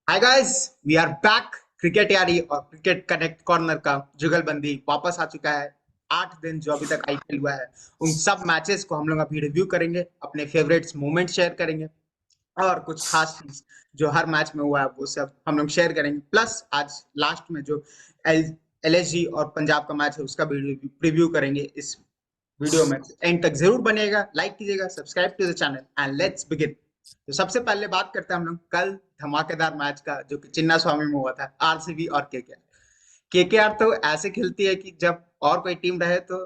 Hi guys, we are back. Cricket यारी और cricket connect corner का जुगलबंदी वापस आ चुका है। 8 दिन जो अभी तक आईपीएल हुआ है, उन सब मैचेस को हम लोग अभी रिव्यू करेंगे, अपने फेवरेट्स मोमेंट शेयर करेंगे और कुछ खास चीज जो हर मैच में हुआ है वो सब हम लोग शेयर करेंगे। प्लस आज लास्ट में जो एल एलएसजी और पंजाब का मैच है उसका भी रिव्यू करेंगे इस वीडियो में। एंड तक जरूर बनिएगा, लाइक कीजिएगा, subscribe to the channel and let's begin. तो सबसे पहले बात करते हैं हम लोग कल धमाकेदार मैच का जो कि चिन्ना स्वामी में हुआ था, आरसीबी और केकेआर। केकेआर तो ऐसे खेलती है कि जब और कोई टीम रहे तो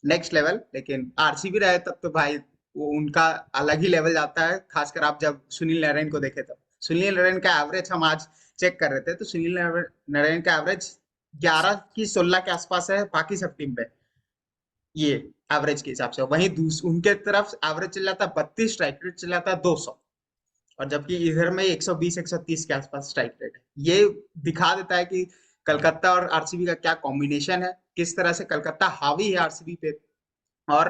नेक्स्ट लेवल, लेकिन आरसीबी रहे तब तो भाई वो उनका अलग ही लेवल जाता है। खासकर आप जब सुनील नारायण को देखे तब सुनील नारायण का एवरेज हम आज चेक कर रहे थे, तो सुनील नारायण का एवरेज 11 की 16 के आसपास है बाकी सब टीम पे, ये एवरेज के हिसाब से। वहीं उनके तरफ एवरेज चल जाता है 32, स्ट्राइक रेट चल जाता है 200, और जबकि इधर में 120 130 के आसपास स्ट्राइक रेट है। ये दिखा देता है कि कलकत्ता और आरसीबी का क्या कॉम्बिनेशन है, किस तरह से कलकत्ता हावी है आरसीबी पे। और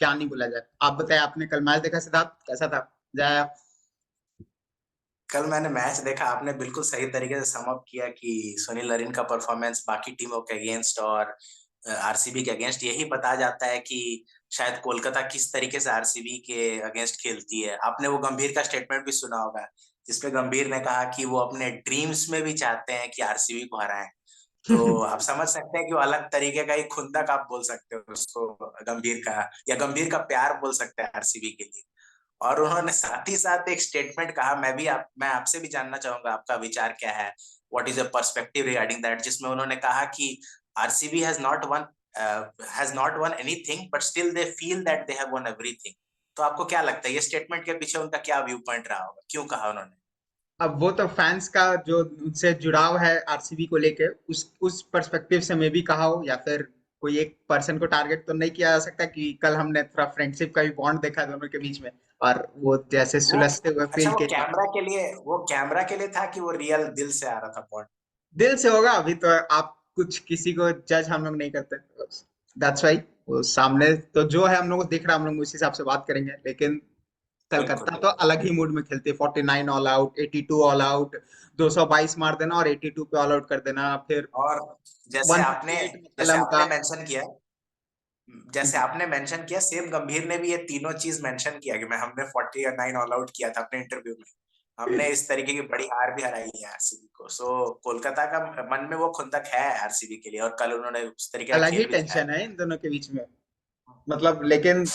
क्या नहीं बोला जाए। आप बताए, आपने कल मैच देखा सिद्धार्थ, कैसा था? जाया। कल मैंने मैच देखा। आपने बिल्कुल सही तरीके से सम अप किया कि सुनील नरीन का परफॉर्मेंस बाकी टीमों के अगेंस्ट और आरसीबी के अगेंस्ट यही बता जाता है कि शायद कोलकाता किस तरीके से आरसीबी के अगेंस्ट खेलती है। आपने वो गंभीर का स्टेटमेंट भी सुना होगा, जिसपे गंभीर ने कहा कि वो अपने ड्रीम्स में भी चाहते हैं कि आरसीबी को हराएं। तो आप समझ सकते हैं कि वो अलग तरीके का, एक खुंदक आप बोल सकते हो उसको, गंभीर का, या गंभीर का प्यार बोल सकते हैं आरसीबी के लिए। और उन्होंने साथ ही साथ एक स्टेटमेंट कहा। मैं आपसे भी जानना चाहूंगा आपका विचार क्या है, what is your perspective regarding that, जिसमें उन्होंने कहा कि RCB has not one anything but still they feel that they have one everything. तो आपको क्या लगता है ये स्टेटमेंट के पीछे उनका क्या व्यू पॉइंट रहा होगा, क्यों कहा उन्होंने? अब वो तो फैंस का जो उनसे जुड़ाव है आरसीबी को लेके, उस पर्सपेक्टिव से मैं भी कहा हो, या फिर कोई एक पर्सन को टारगेट तो नहीं किया जा सकता कि कल हमने थोड़ा फ्रेंडशिप का भी बॉन्ड देखा दोनों के बीच में, और वो जैसे वो सुलझते हुए अच्छा, फील किया। वो कैमरा के लिए था कि वो रियल दिल से आ रहा था पॉइंट? दिल से होगा, अभी तो आप कुछ किसी को जज हम लोग नहीं करते, दैट्स वाई। वो सामने तो जो है हम लोग को दिख रहा है, हम लोग उस हिसाब से बात करेंगे। लेकिन बिल्कुल। कलकत्ता तो अलग ही मूड में खेलती है। 49 ऑल आउट, 82 ऑल आउट, 222 मार देना और 82 पे ऑल आउट कर देना, फिर और जैसे आपने 158 जैसे मक्कलम का। आपने मेंशन किया जैसे आपने मेंशन किया, सेम गंभीर ने भी ये तीनों चीज मेंशन किया कि मैं हमने 49 ऑल आउट किया था अपने इंटरव्यू में। हमने इस तरीके की बड़ी हार भी हराई है आरसीबी को। सो कोलकाता का मन में वो खुंदक है आरसीबी के लिए, और कल उन्होंने उस तरीके का अलग ही खेल भी दिखाया। टेंशन है इन दोनों के बीच में, मतलब। लेकिन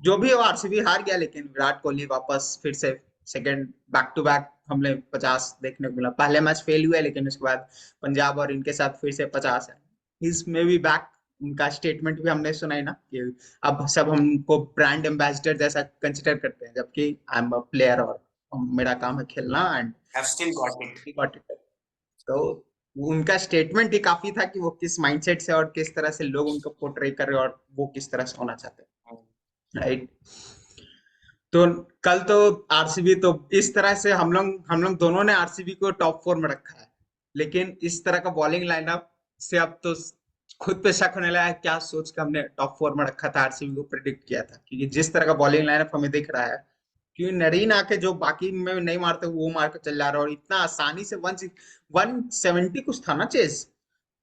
जो भी हो, आरसीबी हार गया, लेकिन विराट कोहली वापस फिर से सेकंड बैक टू बैक हमने 50 देखने को मिला। पहले मैच फेल हुआ, लेकिन उसके बाद पंजाब और इनके साथ फिर से 50 है। इस में भी बैक। उनका स्टेटमेंट भी हमने सुना ही ना कि अब सब हमको ब्रांड एम्बेसडर जैसा कंसिडर करते हैं, जबकि आई एम अ प्लेयर और मेरा काम है खेलना and have still got it. Got it. तो उनका स्टेटमेंट ही काफी था कि वो किस माइंडसेट से और किस तरह से लोग उनको पोर्ट्रे कर रहे हैं और वो किस तरह से होना चाहते हैं, राइट। तो कल तो आरसीबी तो इस तरह से हम लोग दोनों ने आरसीबी को टॉप 4 में रखा है। लेकिन इस तरह का बॉलिंग लाइनअप से अब तो खुद पे शक होने लगा है, क्या सोच के हमने टॉप 4 में रखा था आरसीबी को, प्रिडिक्ट किया था। क्योंकि जिस तरह का बॉलिंग लाइनअप हमें दिख रहा है, क्योंकि नरीन आके जो बाकी में नहीं मारते वो मार के चल जा रहा है, और इतना आसानी से 170 कुछ था ना चेज,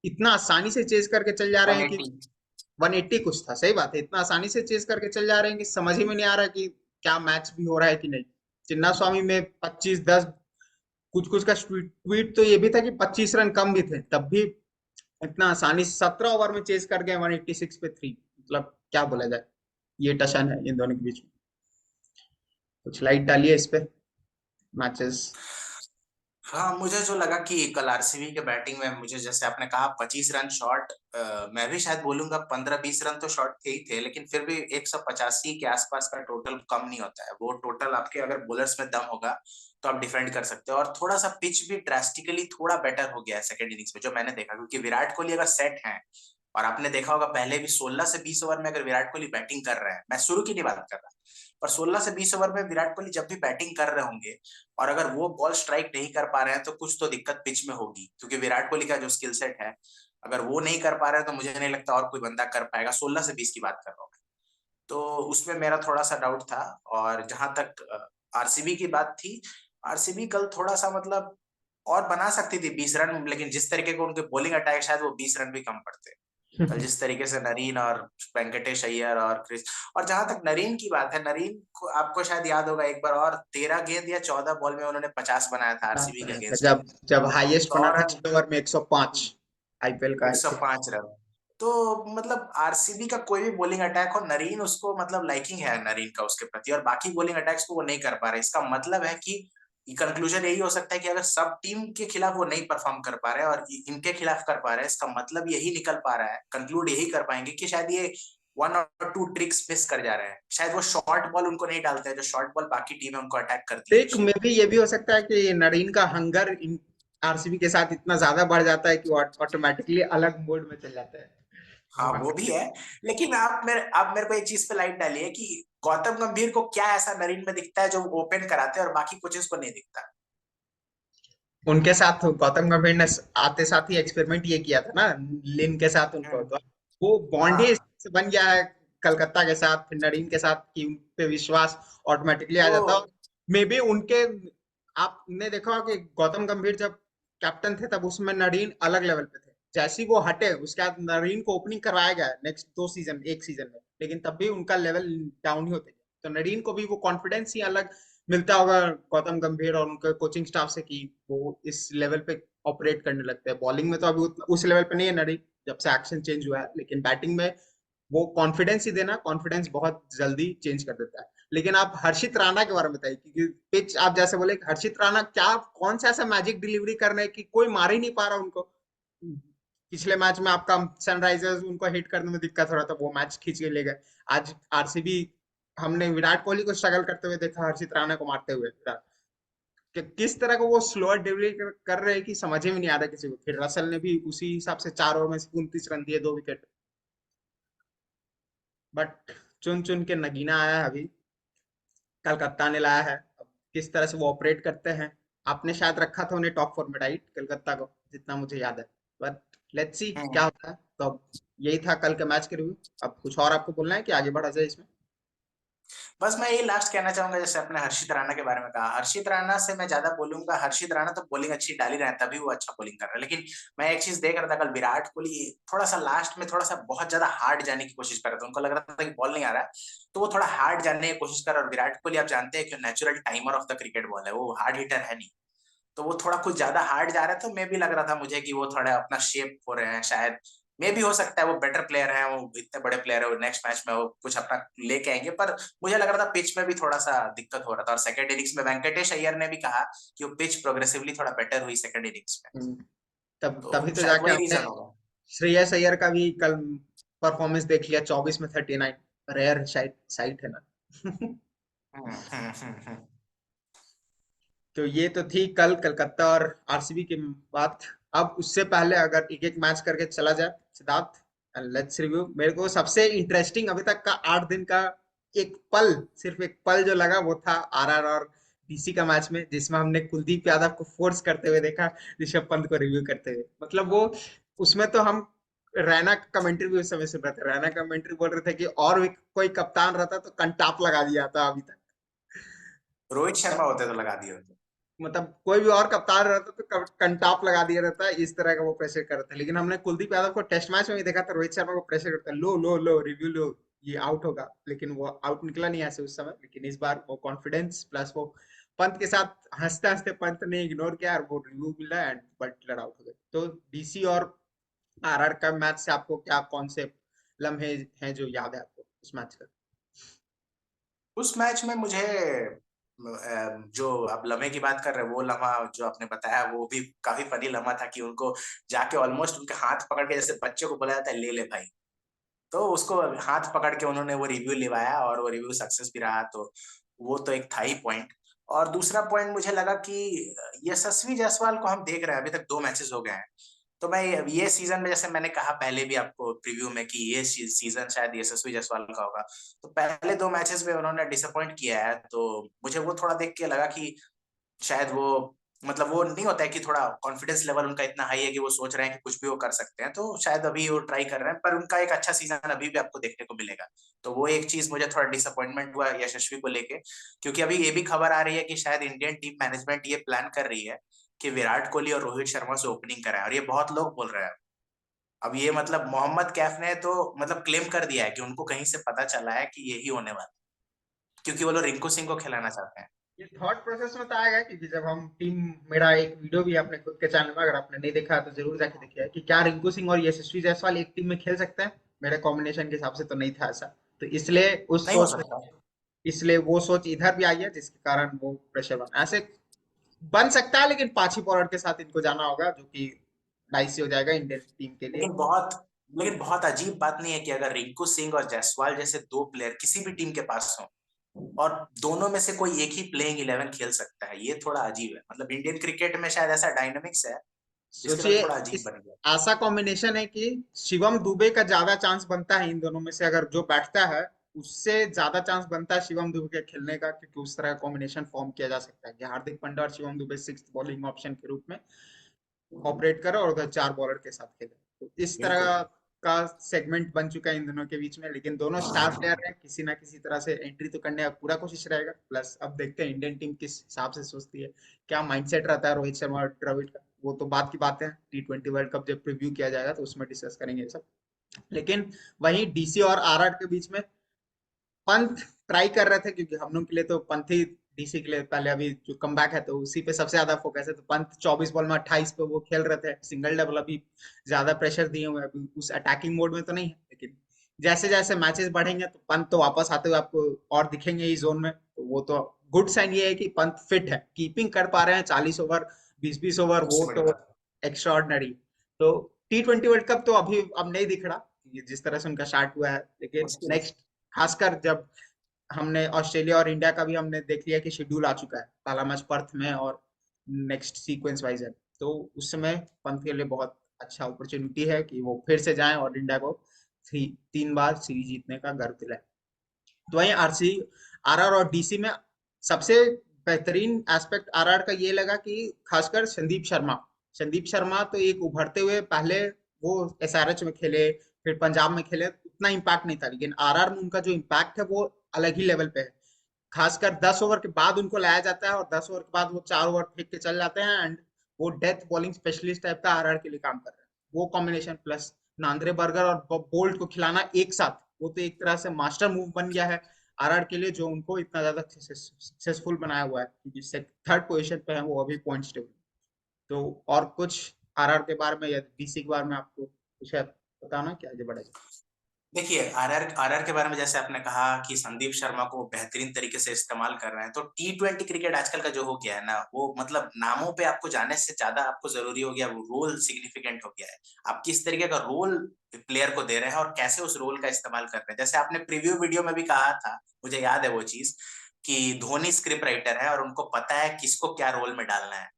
इतना आसानी से चेज करके चल जा रहे हैं कि 180। 180 कुछ था, सही बात है। इतना आसानी से चेज करके चल जा रहे हैं कि समझ ही में नहीं आ रहा कि क्या मैच भी हो रहा है कि नहीं। चिन्ना स्वामी में 25-10 कुछ कुछ का ट्वीट तो ये भी था कि 25 रन कम भी थे, तब भी इतना आसानी से 17 ओवर में चेज कर गए 186 पे 3। मतलब क्या बोला जाए, ये टशन है इन दोनों के बीच में। कुछ लाइट डालिए इस पे, मैचेस। हाँ, मुझे जो लगा कि कल आरसीबी के बैटिंग में, मुझे जैसे आपने कहा 25 रन शॉर्ट, मैं भी शायद बोलूंगा 15-20 रन तो शॉर्ट थे ही थे, लेकिन फिर भी 185 के आसपास का टोटल कम नहीं होता है। वो टोटल आपके अगर बॉलर्स में दम होगा तो आप डिफेंड कर सकते हो। और थोड़ा सा पिच भी ड्रास्टिकली थोड़ा बेटर हो गया है सेकंड इनिंग्स में, जो मैंने देखा, क्योंकि विराट कोहली अगर सेट है, और आपने देखा होगा पहले भी 16 से 20 ओवर में अगर विराट कोहली बैटिंग कर रहे हैं, मैं शुरू की नहीं बात कर रहा, पर 16 से 20 ओवर में विराट कोहली जब भी बैटिंग कर रहे होंगे, और अगर वो बॉल स्ट्राइक नहीं कर पा रहे हैं तो कुछ तो दिक्कत पिच में होगी, क्योंकि विराट कोहली का जो स्किल सेट है, अगर वो नहीं कर पा रहे हैं तो मुझे नहीं लगता और कोई बंदा कर पाएगा। 16 से 20 की बात कर रहा हूँ मैं। तो उसमें मेरा थोड़ा सा डाउट था। और जहां तक आरसीबी की बात थी, आरसीबी कल थोड़ा सा मतलब और बना सकती थी 20 रन, लेकिन जिस तरीके को उनके बॉलिंग अटैक शायद वो 20 रन भी कम पड़ते। कल जिस तरीके से नरीन और वेंकटेश अय्यर और क्रिस, और जहां तक नरीन की बात है, नरीन को आपको शायद याद होगा एक बार और 13 गेंद या 14 बॉल में उन्होंने 50 बनाया था बात आरसीबी के बनाया था अगेंस्ट में। जब जब हाईएस्ट सौ बना था रन 6 ओवर में 105 आईपीएल का। 105 रन। तो मतलब आरसीबी का कोई भी बॉलिंग अटैक हो, नरीन उसको मतलब लाइकिंग है नरीन का उसके प्रति, और बाकी बॉलिंग अटैक्स को वो नहीं कर पा रहे। इसका मतलब है कि कंक्लूजन यही हो सकता है कि अगर सब टीम के खिलाफ वो नहीं परफॉर्म कर पा रहे हैं और इनके खिलाफ कर पा रहे हैं, इसका मतलब यही निकल पा रहा है, कंक्लूड यही कर पाएंगे कि शायद ये 1 और 2 ट्रिक्स मिस कर जा रहे हैं। शायद वो शॉर्ट बॉल उनको नहीं डालते हैं, जो शॉर्ट बॉल बाकी टीमें उनको अटैक करती है एक यूजुअली। में भी ये भी हो सकता है कि नरीन का हंगर आरसीबी के साथ इतना ज्यादा बढ़ जाता है कि वो ऑटोमेटिकली अलग मोड में चल जाता है। हाँ वो वो हंगर भी है। लेकिन आप मेरे को एक चीज पे लाइट डालिए कि गौतम गंभीर को क्या ऐसा नरीन में दिखता है जो ओपन कराते हैं और बाकी कोचेस को नहीं दिखता। उनके साथ गौतम गंभीर ने आते साथ ही एक्सपेरिमेंट ये किया था ना, लिन के साथ उनको, हम्म। तो वो बॉन्ड ही हाँ से बन गया है कलकत्ता के साथ, फिर नरीन के साथ, कि उन पे विश्वास ऑटोमेटिकली आ तो जाता है। मे बी उनके, आपने देखा होगा कि गौतम गंभीर जब कैप्टन थे तब उसमें नरीन अलग लेवल पे थे, जैसे ही वो हटे उसके बाद नरीन को ओपनिंग करवाया गया नेक्स्ट 2 सीजन, एक सीजन में, लेकिन तब भी उनका लेवल डाउन ही होते गया। तो नरीन को भी वो कॉन्फिडेंस ही अलग मिलता होगा गौतम गंभीर और उनके कोचिंग स्टाफ से, कि वो इस लेवल पे ऑपरेट करने लगते हैं। बॉलिंग में तो अभी उस लेवल पे नहीं है नरीन, जब से एक्शन चेंज हुआ है, लेकिन बैटिंग में वो कॉन्फिडेंस ही देना, कॉन्फिडेंस बहुत जल्दी चेंज कर देता है। लेकिन आप हर्षित राणा के बारे में बताइए, क्योंकि पिच आप जैसे बोले कि हर्षित राणा क्या, कौन सा ऐसा मैजिक डिलीवरी कर रहे हैं कि कोई मार ही नहीं पा रहा उनको। पिछले मैच में आपका सनराइजर्स उनको हिट करने में दिक्कत हो रहा था, वो मैच खींच के ले गए। आज आरसीबी, हमने विराट कोहली को स्ट्रगल करते हुए देखा, हर्षित राणा को मारते हुए, कि किस तरह को वो स्लोअर डिलीवरी कर रहे हैं कि समझ ही में नहीं आ रहा किसी को। फिर रसल ने भी उसी हिसाब से 4 ओवर में 29 रन दिए, 2 विकेट। बट चुन चुन के नगीना आया है अभी, कलकत्ता ने लाया है। अब किस तरह से वो ऑपरेट करते हैं, आपने शायद रखा था उन्हें टॉप 4 में, राइट, कलकत्ता को, जितना मुझे याद है। बट लेट्स सी क्या हम्म। होता है। तो अब यही था कल के मैच के रिव्यू। अब कुछ और आपको बोलना है कि आगे बढ़ा जाए इसमें? बस मैं ये लास्ट कहना चाहूंगा, जैसे अपने हर्षित राणा के बारे में कहा, हर्षित राणा से मैं ज्यादा बोलूंगा, हर्षित राणा तो बॉलिंग अच्छी डाल ही रहे हैं तभी वो अच्छा बॉलिंग कर रहा है। लेकिन मैं एक चीज देख रहा था कल, विराट कोहली थोड़ा सा लास्ट में थोड़ा सा बहुत ज्यादा हार्ड जाने की कोशिश कर रहा था, उनको लग रहा था कि बॉल नहीं आ रहा है, तो वो थोड़ा हार्ड जाने की कोशिश कर रहा है। और विराट कोहली आप जानते हैं कि natural timer of the cricket ball है, वो हार्ड हिटर है नहीं। तो वो थोड़ा कुछ ज्यादा हार्ड जा रहा है, तो मैं भी लग रहा था मुझे कि वो थोड़ा अपना शेप हो रहे हैं शायद। मे भी हो सकता है वो बेटर प्लेयर है, वो इतने बड़े प्लेयर है, वो नेक्स्ट मैच में वो कुछ अपना लेके आएंगे, पर मुझे लग रहा था पिच में भी थोड़ा सा दिक्कत हो रहा था। और सेकंड इनिंग्स में वेंकटेश अय्यर ने भी कहा कि वो पिच प्रोग्रेसिवली थोड़ा बेटर हुई सेकंड इनिंग्स में। हम्म, तब तो तभी तो शायद जाके वही हमने रीजन होगा। श्रेयस अय्यर का भी कल परफॉर्मेंस देख लिया, 24 में 39। रेयर साइट साइट है ना। हम्म। तो ये तो थी कल कलकत्ता और आरसीबी की बात। अब उससे पहले अगर एक एक मैच करके चला जाए सिद्धार्थ, लेट्स रिव्यू। मेरे को सबसे इंटरेस्टिंग अभी तक का 8 दिन का एक पल, सिर्फ एक पल जो लगा, वो था आरआर और डीसी का मैच में, जिसमें हमने कुलदीप यादव को फोर्स करते हुए देखा ऋषभ पंत को रिव्यू करते हुए। मतलब वो, उसमें तो हम रैना का कमेंट्री भी उस समय सुन रहे थे, रैना कमेंट्री बोल रहे थे कि और भी कोई कप्तान रहता तो कंटाप लगा दिया था अभी तक। रोहित शर्मा होते तो लगा दिए होते। मतलब कोई भी और कप्तान रहता तो कंटाप लगा दिया रहता, इस तरह का वो प्रेशर करता। लेकिन हमने कुलदीप यादव को टेस्ट मैच में भी देखा था, रोहित शर्मा को प्रेशर करता, लो लो लो रिव्यू लो, ये आउट होगा, लेकिन वो आउट निकला नहीं ऐसे उस समय। लेकिन इस बार वो कॉन्फिडेंस प्लस वो पंत के साथ हंसते हंसते पंत ने इग्नोर किया और वो रिव्यू मिला एंड बटलर आउट हो गए। तो डीसी और आरआर का मैच से आपको क्या, कौन से लम्हे हैं जो याद है आपको उस मैच का? उस मैच में मुझे जो आप लम्हे की बात कर रहे हैं, वो लम्हा जो आपने बताया वो भी काफी फनी लम्हा था, कि उनको जाके ऑलमोस्ट उनके हाथ पकड़ के, जैसे बच्चे को बोला जाता है ले ले भाई, तो उसको हाथ पकड़ के उन्होंने वो रिव्यू लिवाया और वो रिव्यू सक्सेस भी रहा। तो वो तो एक था ही पॉइंट। और दूसरा पॉइंट मुझे लगा कि यशस्वी जायसवाल को हम देख रहे हैं, अभी तक 2 मैचेस हो गए हैं। तो मैं ये सीजन में, जैसे मैंने कहा पहले भी आपको प्रीव्यू में, कि ये सीजन शायद यशस्वी जायसवाल का होगा। तो पहले 2 मैचेस में उन्होंने डिसअपॉइंट किया है, तो मुझे वो थोड़ा देख के लगा कि शायद वो, मतलब वो नहीं होता है कि थोड़ा कॉन्फिडेंस लेवल उनका इतना हाई है कि वो सोच रहे हैं कि कुछ भी वो कर सकते हैं, तो शायद अभी वो ट्राई कर रहे हैं, पर उनका एक अच्छा सीजन अभी भी आपको देखने को मिलेगा। तो वो एक चीज मुझे थोड़ा डिसअपॉइंटमेंट हुआ यशस्वी को लेके, क्योंकि अभी ये भी खबर आ रही है कि शायद इंडियन टीम मैनेजमेंट ये प्लान कर रही है कि विराट कोहली और रोहित शर्मा से ओपनिंग कराए, और ये बहुत लोग बोल रहे हैं। अब ये मतलब मोहम्मद कैफ ने तो मतलब क्लेम कर दिया है कि उनको कहीं से पता चला है कि यही होने वाला है, क्योंकि वो लोग रिंकू सिंह को खिलाना चाहते हैं। ये थॉट प्रोसेस में तो आएगा, क्योंकि जब हम टीम, मेरा एक वीडियो भी अपने खुद के चैनल में, अगर आपने नहीं देखा है तो जरूर जाके देखिए, कि क्या रिंकू सिंह और यशस्वी जायसवाल एक टीम में खेल सकते हैं। मेरे कॉम्बिनेशन के हिसाब से तो नहीं था ऐसा। तो इसलिए उस नहीं हो सोच, सकता। इसलिए वो सोच इधर भी आई है, जिसके कारण वो प्रेशर बना ऐसे बन सकता है। लेकिन पांच ही बॉलर के साथ इनको जाना होगा, जो कि डाइसी हो जाएगा इंडियन टीम के लिए। लेकिन बहुत लेकिन बहुत अजीब बात नहीं है कि अगर रिंकू सिंह और जायसवाल जैसे दो प्लेयर किसी भी टीम के पास हो, और दोनों में से कोई एक ही प्लेइंग 11 खेल सकता है, ये थोड़ा अजीब है। मतलब इंडियन क्रिकेट में शायद ऐसा डायनामिक्स है जिसके सोचिए, बाद थोड़ा अजीब इस बन गया। ऐसा कॉम्बिनेशन है कि शिवम दुबे का ज्यादा चांस बनता है इन दोनों में से, अगर जो बैठता है उससे ज्यादा चांस बनता है शिवम दुबे के खेलने का, क्योंकि उस तरह का कॉम्बिनेशन फॉर्म किया जा सकता है कि हार्दिक पांड्या और Shivam Dubey six bowling option के रूप में ऑपरेट करे और उधर चार बॉलर के साथ खेले। तो इस तरह बिल्कुल। का सेगमेंट बन चुका है इन दोनों के बीच में। लेकिन दोनों स्टार प्लेयर हैं, किसी ना किसी तरह से एंट्री तो करने का पूरा कोशिश रहेगा। प्लस अब देखते हैं इंडियन टीम किस हिसाब से सोचती है, क्या माइंडसेट रहता है रोहित शर्मा और द्रविड़ का। वो तो बात की बात है, T20 वर्ल्ड कप जब प्रीव्यू किया जाएगा तो उसमें डिस्कस करेंगे ये सब। लेकिन वहीं डीसी और आरआर के बीच में पंत ट्राई कर रहे थे, क्योंकि हम लोग के लिए तो पंत ही डीसी के लिए पहले अभी जो कमबैक है तो उसी पे सबसे ज्यादा फोकस है। तो पंत 24 बॉल में 28 पे वो खेल रहे थे सिंगल डबल। अभी ज्यादा प्रेशर दिए हुए हैं, अभी उस अटैकिंग मोड में तो नहीं है। लेकिन जैसे जैसे मैचेस बढ़ेंगे तो पंत तो वापस आते हुए आपको और दिखेंगे इस जोन में। तो वो तो गुड साइन ये है कि पंत फिट है, कीपिंग कर पा रहे हैं 40 ओवर, 20-20 ओवर, वो सबसे बड़ी तो बात। एक्स्ट्रा। तो T20 वर्ल्ड कप तो अभी अब नहीं दिख रहा कि जिस तरह से उनका स्टार्ट हुआ है। लेकिन मुश्किल। नेक्स्ट, खासकर जब हमने ऑस्ट्रेलिया और इंडिया का भी हमने देख लिया कि शेड्यूल आ चुका है, पहला मैच पर्थ में और नेक्स्ट सीक्वेंस वाइज है। तो उस समय पंत के लिए बहुत अच्छा अपॉर्चुनिटी है कि वो फिर से जाएं और इंडिया को 3 बार सीरीज जीतने का गर्व दिलाए। तो वहीं आरआर और डीसी में सबसे बेहतरीन एस्पेक्ट आरआर का ये लगा कि खासकर संदीप शर्मा तो एक उभरते हुए, पहले वो एसआरएच में खेले, फिर पंजाब में खेले, उतना इम्पैक्ट नहीं था। लेकिन आरआर में उनका जो इम्पैक्ट है वो अलग ही लेवल पे है। खासकर 10 ओवर के बाद उनको लाया जाता है और 10 ओवर के बाद वो 4 ओवर फेंक के चल जाते हैं। एंड वो डेथ बॉलिंग स्पेशलिस्ट टाइप का आरआर के लिए काम कर रहे हैं। वो कॉम्बिनेशन प्लस नांद्रे बर्गर और बोल्ट को खिलाना एक साथ, वो तो एक तरह से मास्टर मूव बन गया है आरआर के लिए, जो उनको इतना ज्यादा सक्सेसफुल बनाया हुआ है, क्योंकि थर्ड पोजीशन पे है वो अभी पॉइंट्स टेबल। तो और कुछ आरआर के बारे में या डीसी के बारे में आपको कुछ है बताना, क्या आगे बढ़ा जाए? देखिए, आरआर के बारे में जैसे आपने कहा कि संदीप शर्मा को बेहतरीन तरीके से इस्तेमाल कर रहे हैं, तो T20 क्रिकेट आजकल का जो हो गया है ना, वो मतलब नामों पे आपको जाने से ज्यादा आपको जरूरी हो गया, वो रोल सिग्निफिकेंट हो गया है। आप किस तरीके का रोल प्लेयर को दे रहे हैं और कैसे उस रोल का इस्तेमाल कर रहे हैं। जैसे आपने प्रीव्यू वीडियो में भी कहा था, मुझे याद है वो चीज, कि धोनी स्क्रिप्ट राइटर है और उनको पता है किसको क्या रोल में डालना है।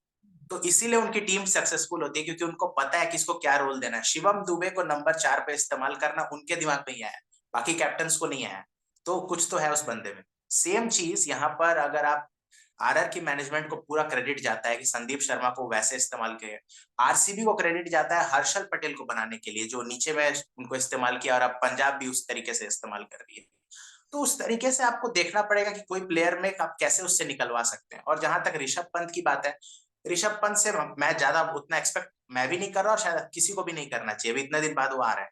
तो इसीलिए उनकी टीम सक्सेसफुल होती है, क्योंकि उनको पता है किसको क्या रोल देना है। शिवम दुबे को नंबर 4 पे इस्तेमाल करना उनके दिमाग में ही आया, बाकी कैप्टन्स को नहीं आया। तो कुछ तो है उस बंदे में। सेम चीज यहाँ पर, अगर आप आरआर की मैनेजमेंट को पूरा क्रेडिट जाता है कि संदीप शर्मा को वैसे इस्तेमाल किया, आरसीबी को क्रेडिट जाता है हर्षल पटेल को बनाने के लिए, जो नीचे में उनको इस्तेमाल किया, और अब पंजाब भी उस तरीके से इस्तेमाल कर रही है। तो उस तरीके से आपको देखना पड़ेगा कि कोई प्लेयर में आप कैसे उससे निकलवा सकते हैं। और जहां तक ऋषभ पंत की बात है, ऋषभ पंत से मैं ज्यादा उतना एक्सपेक्ट मैं भी नहीं कर रहा, और शायद किसी को भी नहीं करना चाहिए। अभी इतने दिन बाद वो आ रहा है,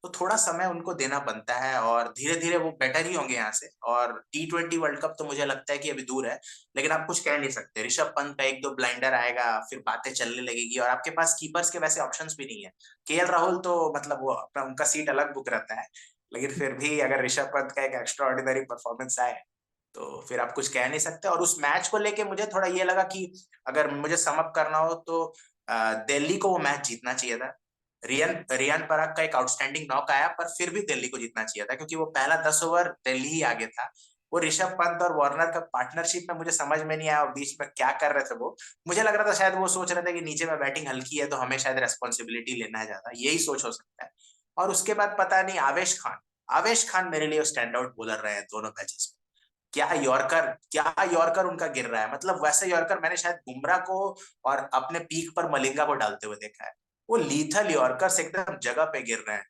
तो थोड़ा समय उनको देना बनता है, और धीरे धीरे वो बेटर ही होंगे यहाँ से। और T20 वर्ल्ड कप तो मुझे लगता है कि अभी दूर है, लेकिन आप कुछ कह नहीं सकते। ऋषभ पंत का एक दो ब्लाइंडर आएगा, फिर बातें चलने लगेगी, और आपके पास कीपर्स के वैसे ऑप्शंस भी नहीं है। केएल राहुल तो मतलब वो अपना उनका सीट अलग बुक रहता है, लेकिन फिर भी अगर ऋषभ पंत का एक एक्स्ट्रा ऑर्डिनरी परफॉर्मेंस आए, तो फिर आप कुछ कह नहीं सकते। और उस मैच को लेके मुझे थोड़ा ये लगा कि अगर मुझे सम अप करना हो तो दिल्ली को वो मैच जीतना चाहिए था। रियान रियान पराग का एक आउटस्टैंडिंग नॉक आया, पर फिर भी दिल्ली को जीतना चाहिए था, क्योंकि वो पहला 10 ओवर दिल्ली ही आगे था। वो ऋषभ पंत और वार्नर का पार्टनरशिप में मुझे समझ में नहीं आया, और बीच में क्या कर रहे थे वो। मुझे लग रहा था शायद वो सोच रहे थे कि नीचे में बैटिंग हल्की है तो हमें शायद रेस्पॉन्सिबिलिटी लेना है ज्यादा, यही सोच हो सकता है। और उसके बाद पता नहीं, आवेश खान मेरे लिए स्टैंड आउट बॉलर रहे हैं दोनों मैचेस में। क्या यॉर्कर उनका गिर रहा है। मतलब वैसे यॉर्कर मैंने शायद बुमराह को और अपने पीक पर मलिंगा को डालते हुए देखा है। वो लीथल यॉर्कर्स एकदम जगह पे गिर रहे हैं।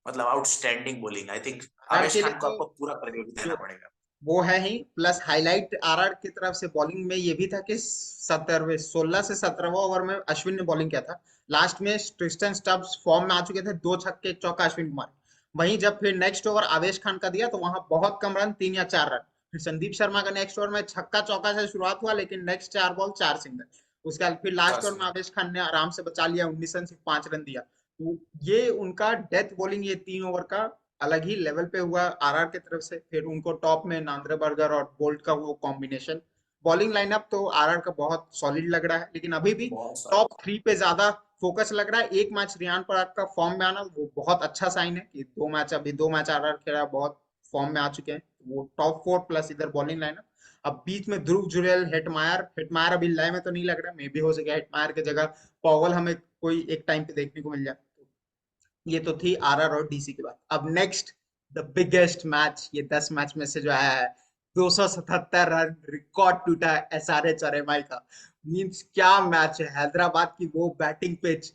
मतलब outstanding bowling. I think RR आवेश के लिए खान को तो आपको पूरा क्रेडिट जो देना पड़ेगा। वो है ही, प्लस हाईलाइट आरआर की तरफ से बॉलिंग में ये भी था कि 16 से 17वां ओवर में अश्विन ने बॉलिंग किया था। लास्ट में ट्रिस्टन स्टब्स फॉर्म में आ चुके थे, 2 छक्के 1 चौका अश्विन कुमार। वहीं जब फिर नेक्स्ट ओवर आवेश खान का दिया तो वहां बहुत कम रन, 3 या 4 रन। फिर संदीप शर्मा का नेक्स्ट ओवर में छक्का चौका से शुरुआत हुआ, लेकिन नेक्स्ट 4 बॉल 4 सिंगल। उसके बाद फिर लास्ट ओवर में आवेश खान ने आराम से बचा लिया, 19 रन, सिर्फ 5 रन दिया। तो ये उनका डेथ बॉलिंग, ये 3 ओवर का अलग ही लेवल पे हुआ आरआर की तरफ से। फिर उनको टॉप में नांद्रेबर्गर और बोल्ट का वो कॉम्बिनेशन, बॉलिंग लाइनअप तो आरआर का बहुत सॉलिड लग रहा है, लेकिन अभी भी बहुत सॉलिड। टॉप 3 पे ज्यादा फोकस लग रहा है। एक मैच रियान पराग का फॉर्म में आना वो बहुत अच्छा साइन है कि 2 मैच आरआर खेला, बहुत फॉर्म में आ चुके हैं। वो टॉप 4 प्लस इधर बॉलिंग लाइनअप। अब बीच में ध्रुव जुरेल, हेटमायर। हेटमायर अभी लय में तो नहीं लग रहा, मे भी हो सके हेटमायर की जगह पॉवल हमें कोई एक टाइम पे देखने को मिल जाए। ये तो थी आरआर और डीसी की बात। अब नेक्स्ट द बिगेस्ट मैच, ये 10 मैच में से जो आया है, 277 रन रिकॉर्ड टूटा है एसआरएच और एमआई का। मींस क्या मैच है! हैदराबाद की वो बैटिंग पिच,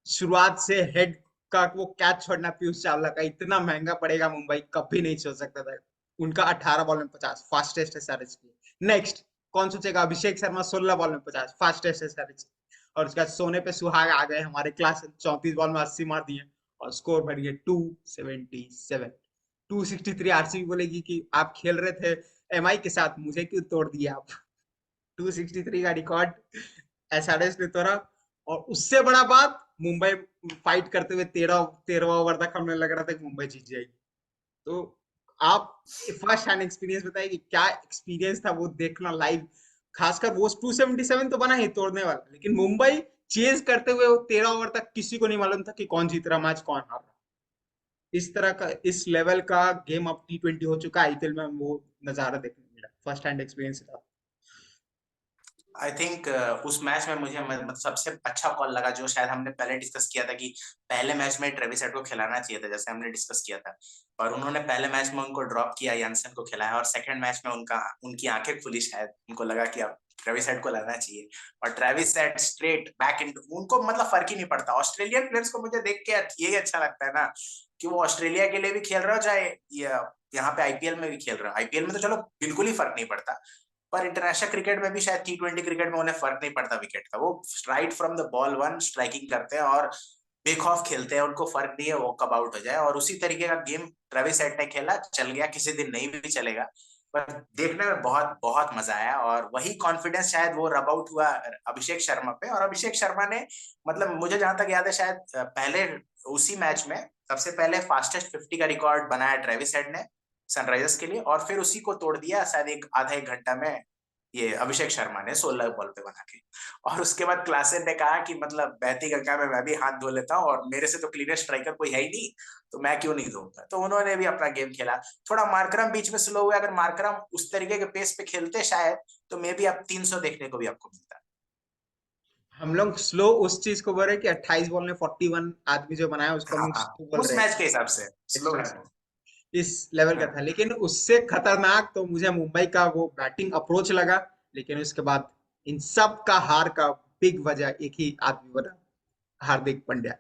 शुरुआत से हेड का वो कैच छोड़ना पीयूष चावला का इतना महंगा पड़ेगा, मुंबई कभी नहीं सोच सकता था। उनका 18 बॉल में 50, फास्टेस्ट एसआरएच की। नेक्स्ट कौन सोचेगा, अभिषेक शर्मा 16 बॉल में 50, फास्टेस्ट एसआरएच। और उसके बाद सोने पे सुहाग आ गए हमारे क्लास, 34 बॉल में 80 मार दिए और स्कोर बढ़ गया 277। 263 आरसीबी बोलेगी कि आप खेल रहे थे एमआई के साथ, मुझे क्यों तोड़ दिया आप। 263 का रिकॉर्ड एसआरएच ने तोड़ा। और उससे बड़ा बात, मुंबई फाइट करते हुए 13वां ओवर तक हमें लग रहा था कि मुंबई जीत जाएगी। तो आप फर्स्ट हैंड एक्सपीरियंस बताइए कि क्या एक्सपीरियंस था वो देखना लाइव। खासकर वो 277 तो बना ही तोड़ने वाला, लेकिन मुंबई चेज करते हुए वो 13 ओवर तक किसी को नहीं मालूम था कि कौन जीत रहा मैच, कौन हार रहा। इस तरह का, इस लेवल का गेम अब T20 हो चुका है आईपीएल में, वो नजारा देखने को मिला, फर्स्ट हैंड एक्सपीरियंस था। आई थिंक उस मैच में मुझे मतलब सबसे अच्छा कॉल लगा, जो शायद हमने पहले डिस्कस किया था कि पहले मैच में ट्रेविस हेड को खिलाना चाहिए था, जैसे हमने डिस्कस किया था। और उन्होंने पहले मैच में उनको ड्रॉप किया, यानसन को खिलाया, और सेकंड मैच में उनकी आंखें खुली, शायद उनको लगा कि अब ट्रेविस हेड को लाना चाहिए। और Travis head straight back in, उनको मतलब फर्क ही नहीं पड़ता। ऑस्ट्रेलियन प्लेयर्स को मुझे देख के यही अच्छा लगता है ना, कि वो ऑस्ट्रेलिया के लिए भी खेल रहे हो, चाहे यहाँ पे आईपीएल में भी खेल रहे हो। आईपीएल में तो चलो बिल्कुल ही फर्क नहीं पड़ता, पर इंटरनेशनल क्रिकेट में भी शायद T20 क्रिकेट में उन्हें फर्क नहीं पड़ता विकेट का। वो right from the ball one striking करते हैं और बेक ऑफ खेलते हैं, उनको फर्क नहीं है वो कब आउट हो जाए। और उसी तरीके का गेम ट्रेविस हेड ने खेला, चल गया, किसी दिन नहीं भी चलेगा, पर देखने में बहुत बहुत मजा आया। और वही कॉन्फिडेंस शायद वो रब आउट हुआ अभिषेक शर्मा पे। और अभिषेक शर्मा ने, मतलब मुझे जहां तक याद है, शायद पहले उसी मैच में सबसे पहले फास्टेस्ट 50 का रिकॉर्ड बनाया ट्रेविस हेड ने सनराइजर्स के लिए, और फिर उसी को तोड़ दिया शायद एक आधा एक घंटा में ये अभिषेक शर्मा ने 16 बॉल पे बना के। और उसके बाद क्लासेन ने कहा कि मतलब बहती गंगा में मैं भी हाथ धो लेता हूँ, और मेरे से तो क्लीनर स्ट्राइकर कोई है ही नहीं, तो मैं क्यों नहीं धोऊंगा। तो उन्होंने भी अपना गेम खेला। थोड़ा मार्करम बीच में स्लो हुआ, अगर मार्करम उस तरीके के पेस पे खेलते शायद, तो मे भी अब 300 देखने को भी आपको मिलता। हम लोग स्लो उस चीज को बोल रहे हैं कि 28 बॉल में 41 आदमी जो बनाया उसको हम हाँ लोग हाँ, स्लो बोल उस रहे हैं। मैच के हिसाब से स्लो एक्स्ट्रा है। इस लेवल का हाँ। था, लेकिन उससे खतरनाक तो मुझे मुंबई का वो बैटिंग अप्रोच लगा। लेकिन उसके बाद इन सब का हार का बिग वजह एक ही आदमी बना, हार्दिक पांड्या।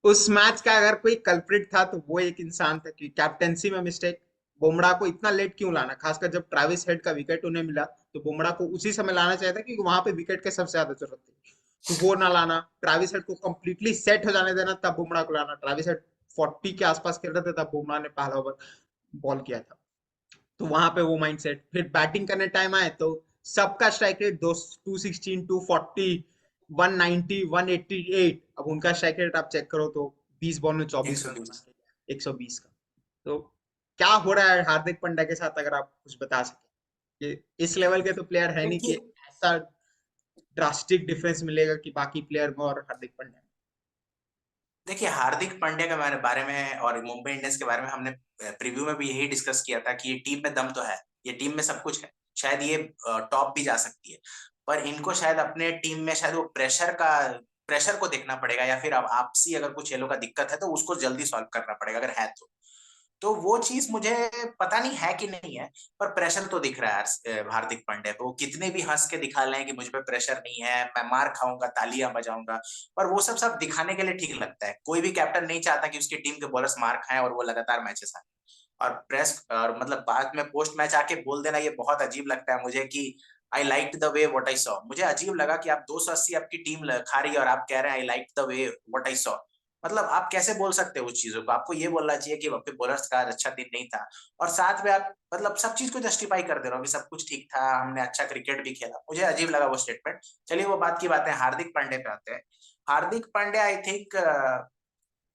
उस मैच का अगर कोई कल्प्रिट था तो वो एक इंसान था कि कैप्टेंसी में मिस्टेक। बुमराह को इतना लेट क्यों लाना, खासकर जब ट्रेविस हेड का विकेट उन्हें मिला, तो बुमराह को उसी समय लाना चाहिए था क्योंकि वहां पे विकेट के सबसे ज्यादा जरूरत थी। तो वो ना लाना, ट्रेविस हेड को कंप्लीटली सेट हो जाने देना, तब बुमराह को लाना। ट्रेविस हेड 40 के आसपास खेल रहे थे तब बुमराह ने पहला ओवर बॉल किया था। तो वहां पे वो माइंडसेट, फिर बैटिंग करने टाइम आए तो सबका स्ट्राइक रेट 216, 240, 190, 188। अब उनका स्ट्राइक रेट आप चेक करो तो 20 बॉल में 24 रन 120। 120 का। तो क्या हो रहा है हार्दिक पांड्या के साथ, अगर आप कुछ बता सके कि इस लेवल के तो प्लेयर है नहीं कि देखिए ऐसा ड्रास्टिक डिफरेंस मिलेगा कि बाकी प्लेयर में और हार्दिक पांड्या में। देखिए हार्दिक पांड्या के बारे में और मुंबई इंडियंस के बारे में हमने प्रीव्यू में भी यही डिस्कस किया था कि ये टीम में दम तो है, ये टीम में सब कुछ है, शायद ये टॉप भी जा सकती है। पर इनको शायद अपने टीम में शायद वो प्रेशर को देखना पड़ेगा, या फिर अब आपसी अगर कुछ ये लोग का दिक्कत है तो उसको जल्दी सॉल्व करना पड़ेगा, अगर है तो वो चीज मुझे पता नहीं है कि नहीं है। पर प्रेशर तो दिख रहा है हार्दिक पांड्या को। वो कितने भी हंस के दिखा रहे हैं कि मुझ पे प्रेशर नहीं है, मैं मार खाऊंगा, तालियां बजाऊंगा, पर वो सब दिखाने के लिए ठीक लगता है। कोई भी कैप्टन नहीं चाहता कि उसकी टीम के बॉलर्स मार खाएं और वो लगातार मैचेस हारे। और प्रेस और मतलब बाद में पोस्ट मैच आके बोल देना, ये बहुत अजीब लगता है मुझे कि I like the way what I saw. मुझे अजीब लगा कि आप 280 आपकी टीम खा रही है और आप कह रहे हैं I like the way what I saw. मतलब आप कैसे बोल सकते हो उस चीजों को? आपको ये बोलना चाहिए कि आपके बॉलर्स का अच्छा दिन नहीं था, और साथ में आप मतलब सब चीज को जस्टिफाई कर दे रहे हो कि सब कुछ ठीक था, हमने अच्छा क्रिकेट भी खेला। मुझे अजीब लगा वो स्टेटमेंट। चलिए वो बात की बात है, हार्दिक पांड्या पे आते हैं। हार्दिक पांड्या आई थिंक